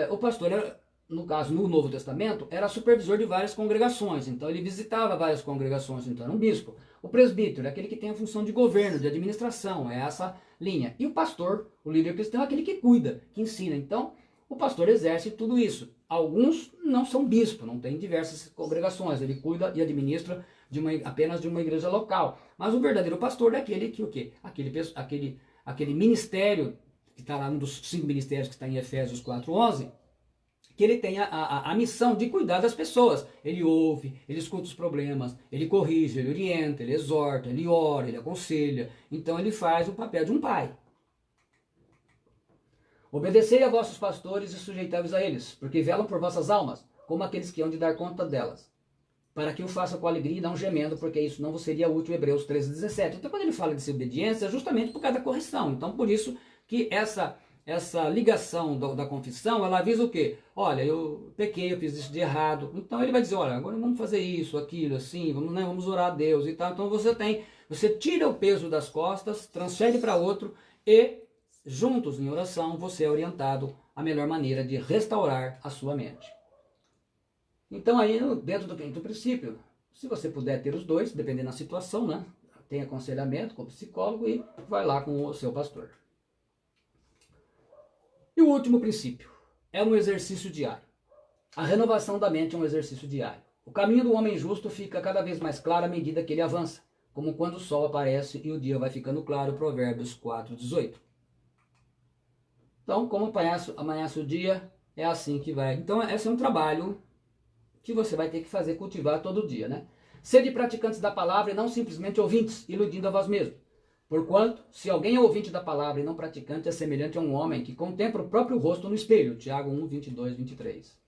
o pastor, no caso, no Novo Testamento, era supervisor de várias congregações, então ele visitava várias congregações, então era um bispo. O presbítero é aquele que tem a função de governo, de administração, é essa linha. E o pastor, o líder cristão, é aquele que cuida, que ensina. Então, o pastor exerce tudo isso. Alguns não são bispo, não tem diversas congregações, ele cuida e administra apenas de uma igreja local. Mas o verdadeiro pastor é aquele que o quê? Aquele ministério, que está lá, um dos 5 ministérios que está em Efésios 4:11, que ele tem a missão de cuidar das pessoas. Ele ouve, ele escuta os problemas, ele corrige, ele orienta, ele exorta, ele ora, ele aconselha. Então ele faz o papel de um pai. Obedecei a vossos pastores e sujeitai-vos a eles, porque velam por vossas almas, como aqueles que hão de dar conta delas, para que o façam com alegria e não gemendo, porque isso não vos seria útil. Hebreus 13:17. Então quando ele fala de obediência, é justamente por causa da correção. Então por isso que essa ligação da confissão, ela avisa o quê? Olha, eu pequei, eu fiz isso de errado. Então ele vai dizer, olha, agora vamos fazer isso, aquilo, assim, vamos orar a Deus e tal. Então você tira o peso das costas, transfere para outro e, juntos em oração, você é orientado à melhor maneira de restaurar a sua mente. Então aí, dentro do quinto princípio, se você puder ter os dois, dependendo da situação, tem aconselhamento com o psicólogo e vai lá com o seu pastor. E o último princípio é um exercício diário. A renovação da mente é um exercício diário. O caminho do homem justo fica cada vez mais claro à medida que ele avança, como quando o sol aparece e o dia vai ficando claro, Provérbios 4:18. Então, como amanhece o dia, é assim que vai. Então, esse é um trabalho que você vai ter que fazer, cultivar todo dia, Sede praticantes da palavra e não simplesmente ouvintes, iludindo a vós mesmos. Porquanto, se alguém é ouvinte da palavra e não praticante, é semelhante a um homem que contempla o próprio rosto no espelho. Tiago 1:22-23.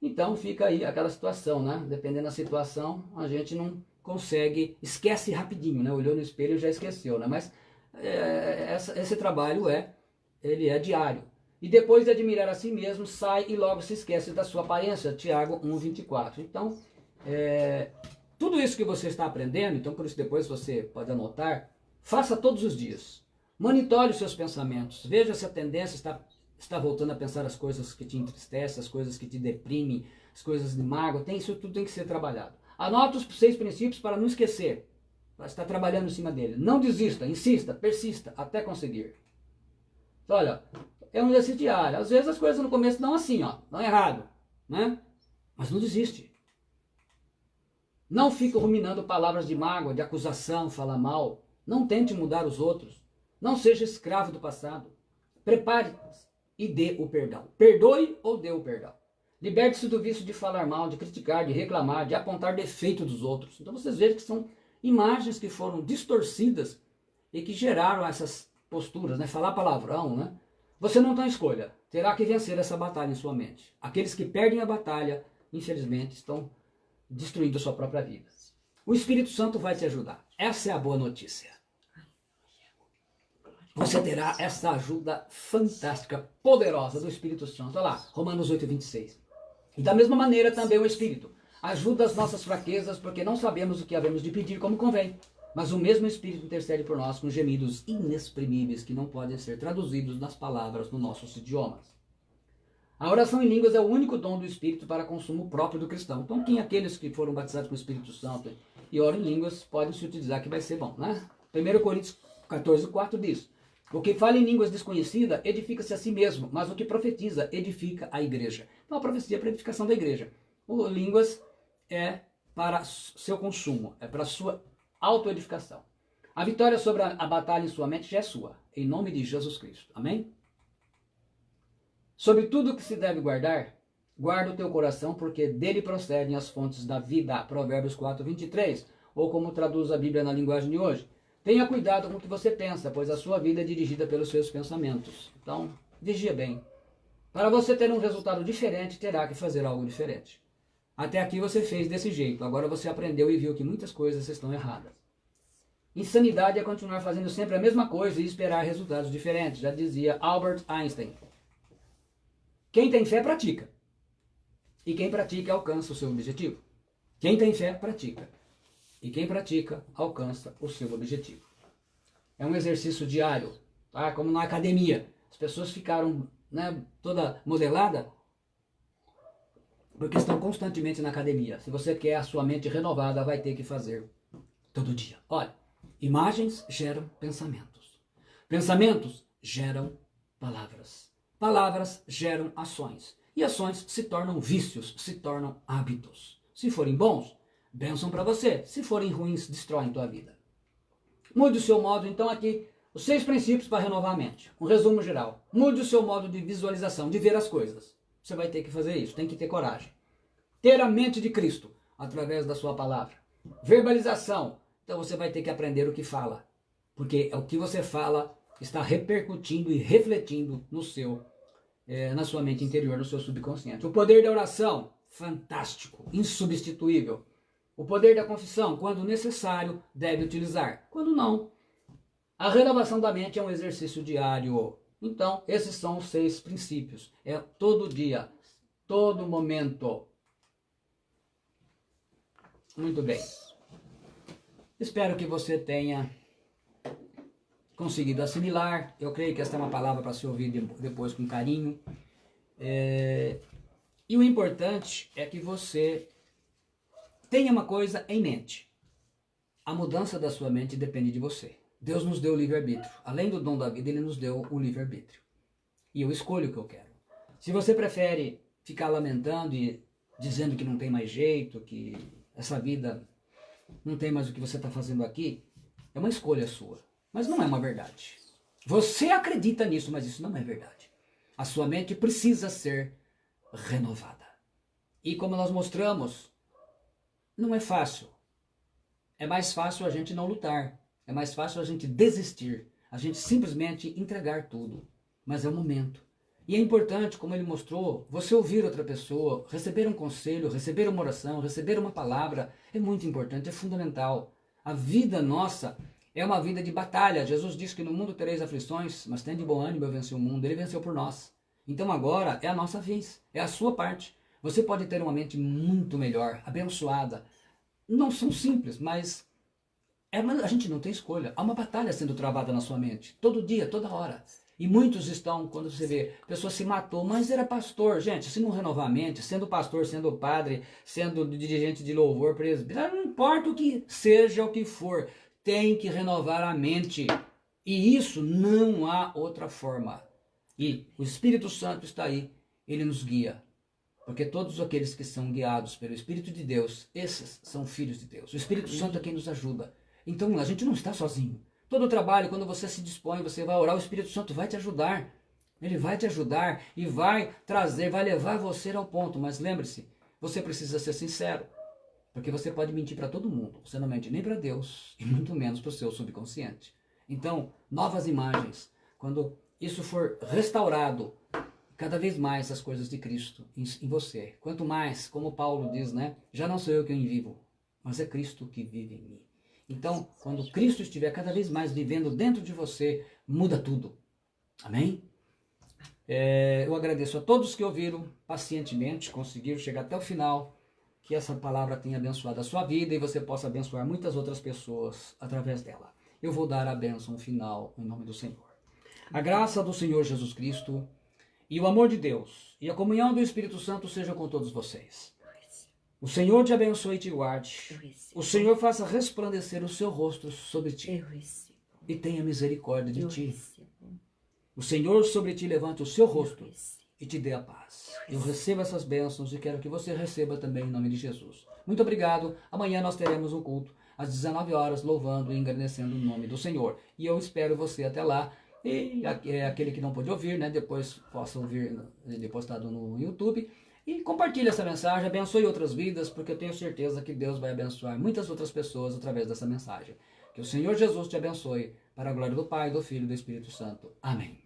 Então fica aí aquela situação, Dependendo da situação, a gente não consegue, esquece rapidinho, Olhou no espelho e já esqueceu, Mas esse trabalho ele é diário. E depois de admirar a si mesmo, sai e logo se esquece da sua aparência. Tiago 1:24. Então, tudo isso que você está aprendendo, então por isso depois você pode anotar, faça todos os dias. Monitore os seus pensamentos. Veja se a tendência está voltando a pensar as coisas que te entristecem, as coisas que te deprimem, as coisas de mágoa. Isso tudo tem que ser trabalhado. Anote os 6 princípios para não esquecer. Para estar trabalhando em cima dele. Não desista, insista, persista até conseguir. Então, olha, é um exercício diário. Às vezes as coisas no começo dão assim, dão errado. Mas não desiste. Não fique ruminando palavras de mágoa, de acusação, falar mal. Não tente mudar os outros. Não seja escravo do passado. Prepare-se e dê o perdão. Perdoe ou dê o perdão. Liberte-se do vício de falar mal, de criticar, de reclamar, de apontar defeito dos outros. Então vocês vejam que são imagens que foram distorcidas e que geraram essas posturas, Falar palavrão, Você não tem escolha. Terá que vencer essa batalha em sua mente. Aqueles que perdem a batalha, infelizmente, estão destruindo a sua própria vida. O Espírito Santo vai te ajudar. Essa é a boa notícia. Você terá essa ajuda fantástica, poderosa do Espírito Santo. Olha lá, Romanos 8:26. E da mesma maneira também o Espírito Ajuda as nossas fraquezas, porque não sabemos o que havemos de pedir como convém. Mas o mesmo Espírito intercede por nós com gemidos inexprimíveis que não podem ser traduzidos nas palavras dos nossos idiomas. A oração em línguas é o único dom do Espírito para consumo próprio do cristão. Então, quem aqueles que foram batizados com o Espírito Santo e oram em línguas podem se utilizar, que vai ser bom, né? 1 Coríntios 14:4 diz: o que fala em línguas desconhecidas edifica-se a si mesmo, mas o que profetiza edifica a igreja. Então, a profecia é para a edificação da igreja. O línguas é para seu consumo, é para sua autoedificação. A vitória sobre a batalha em sua mente já é sua, em nome de Jesus Cristo. Amém? Sobre tudo que se deve guardar, guarda o teu coração, porque dele procedem as fontes da vida. Provérbios 4:23, ou como traduz a Bíblia na linguagem de hoje. Tenha cuidado com o que você pensa, pois a sua vida é dirigida pelos seus pensamentos. Então, vigia bem. Para você ter um resultado diferente, terá que fazer algo diferente. Até aqui você fez desse jeito, agora você aprendeu e viu que muitas coisas estão erradas. Insanidade é continuar fazendo sempre a mesma coisa e esperar resultados diferentes, já dizia Albert Einstein. Quem tem fé, pratica. E quem pratica, alcança o seu objetivo. Quem tem fé, pratica. E quem pratica, alcança o seu objetivo. É um exercício diário, tá? Como na academia. As pessoas ficaram, né, toda modelada porque estão constantemente na academia. Se você quer a sua mente renovada, vai ter que fazer todo dia. Olha, imagens geram pensamentos. Pensamentos geram palavras. Palavras geram ações. E ações se tornam vícios, se tornam hábitos. Se forem bons, bênção para você. Se forem ruins, destroem tua vida. Mude o seu modo, então, aqui, os 6 princípios para renovar a mente. Um resumo geral. Mude o seu modo de visualização, de ver as coisas. Você vai ter que fazer isso, tem que ter coragem. Ter a mente de Cristo, através da sua palavra. Verbalização. Então você vai ter que aprender o que fala. Porque o que você fala está repercutindo e refletindo no na sua mente interior, no seu subconsciente. O poder da oração, fantástico, insubstituível. O poder da confissão, quando necessário, deve utilizar. Quando não. A renovação da mente é um exercício diário. Então, esses são os 6 princípios. É todo dia, todo momento. Muito bem. Espero que você tenha conseguido assimilar. Eu creio que esta é uma palavra para se ouvir depois com carinho. E o importante é que você tenha uma coisa em mente. A mudança da sua mente depende de você. Deus nos deu o livre-arbítrio. Além do dom da vida, Ele nos deu o livre-arbítrio. E eu escolho o que eu quero. Se você prefere ficar lamentando e dizendo que não tem mais jeito, que essa vida não tem mais o que você está fazendo aqui, é uma escolha sua. Mas não é uma verdade. Você acredita nisso, mas isso não é verdade. A sua mente precisa ser renovada. E como nós mostramos, não é fácil. É mais fácil a gente não lutar. É mais fácil a gente desistir. A gente simplesmente entregar tudo. Mas é o momento. E é importante, como ele mostrou, você ouvir outra pessoa, receber um conselho, receber uma oração, receber uma palavra. É muito importante, é fundamental. A vida nossa é uma vida de batalha. Jesus disse que no mundo tereis aflições, mas tem de bom ânimo, eu venci o mundo. Ele venceu por nós. Então agora é a nossa vez, é a sua parte. Você pode ter uma mente muito melhor, abençoada. Não são simples, mas a gente não tem escolha. Há uma batalha sendo travada na sua mente, todo dia, toda hora. E muitos estão, quando você vê, a pessoa se matou, mas era pastor. Gente, se não renovar a mente, sendo pastor, sendo padre, sendo dirigente de louvor, presbítero, não importa o que seja, o que for, tem que renovar a mente. E isso não há outra forma. E o Espírito Santo está aí, ele nos guia. Porque todos aqueles que são guiados pelo Espírito de Deus, esses são filhos de Deus. O Espírito Santo é quem nos ajuda. Então a gente não está sozinho. Todo o trabalho, quando você se dispõe, você vai orar, o Espírito Santo vai te ajudar. Ele vai te ajudar e vai trazer, vai levar você ao ponto. Mas lembre-se, você precisa ser sincero. Porque você pode mentir para todo mundo. Você não mente nem para Deus e muito menos para o seu subconsciente. Então, novas imagens. Quando isso for restaurado, cada vez mais as coisas de Cristo em você. Quanto mais, como Paulo diz, né? Já não sou eu quem vivo, mas é Cristo que vive em mim. Então, quando Cristo estiver cada vez mais vivendo dentro de você, muda tudo. Amém? Eu agradeço a todos que ouviram pacientemente, conseguiram chegar até o final. que essa palavra tenha abençoado a sua vida e você possa abençoar muitas outras pessoas através dela. Eu vou dar a bênção final em nome do Senhor. A graça do Senhor Jesus Cristo e o amor de Deus e a comunhão do Espírito Santo seja com todos vocês. O Senhor te abençoe e te guarde. O Senhor faça resplandecer o seu rosto sobre ti e tenha misericórdia de ti. O Senhor sobre ti levante o seu rosto e te dê a paz. Eu recebo essas bênçãos e quero que você receba também em nome de Jesus. Muito obrigado. Amanhã nós teremos um culto às 19 horas, louvando e engrandecendo o nome do Senhor. E eu espero você até lá. E aquele que não pôde ouvir, né, depois possa ouvir postado no YouTube. E compartilhe essa mensagem, abençoe outras vidas, porque eu tenho certeza que Deus vai abençoar muitas outras pessoas através dessa mensagem. Que o Senhor Jesus te abençoe, para a glória do Pai, do Filho e do Espírito Santo. Amém.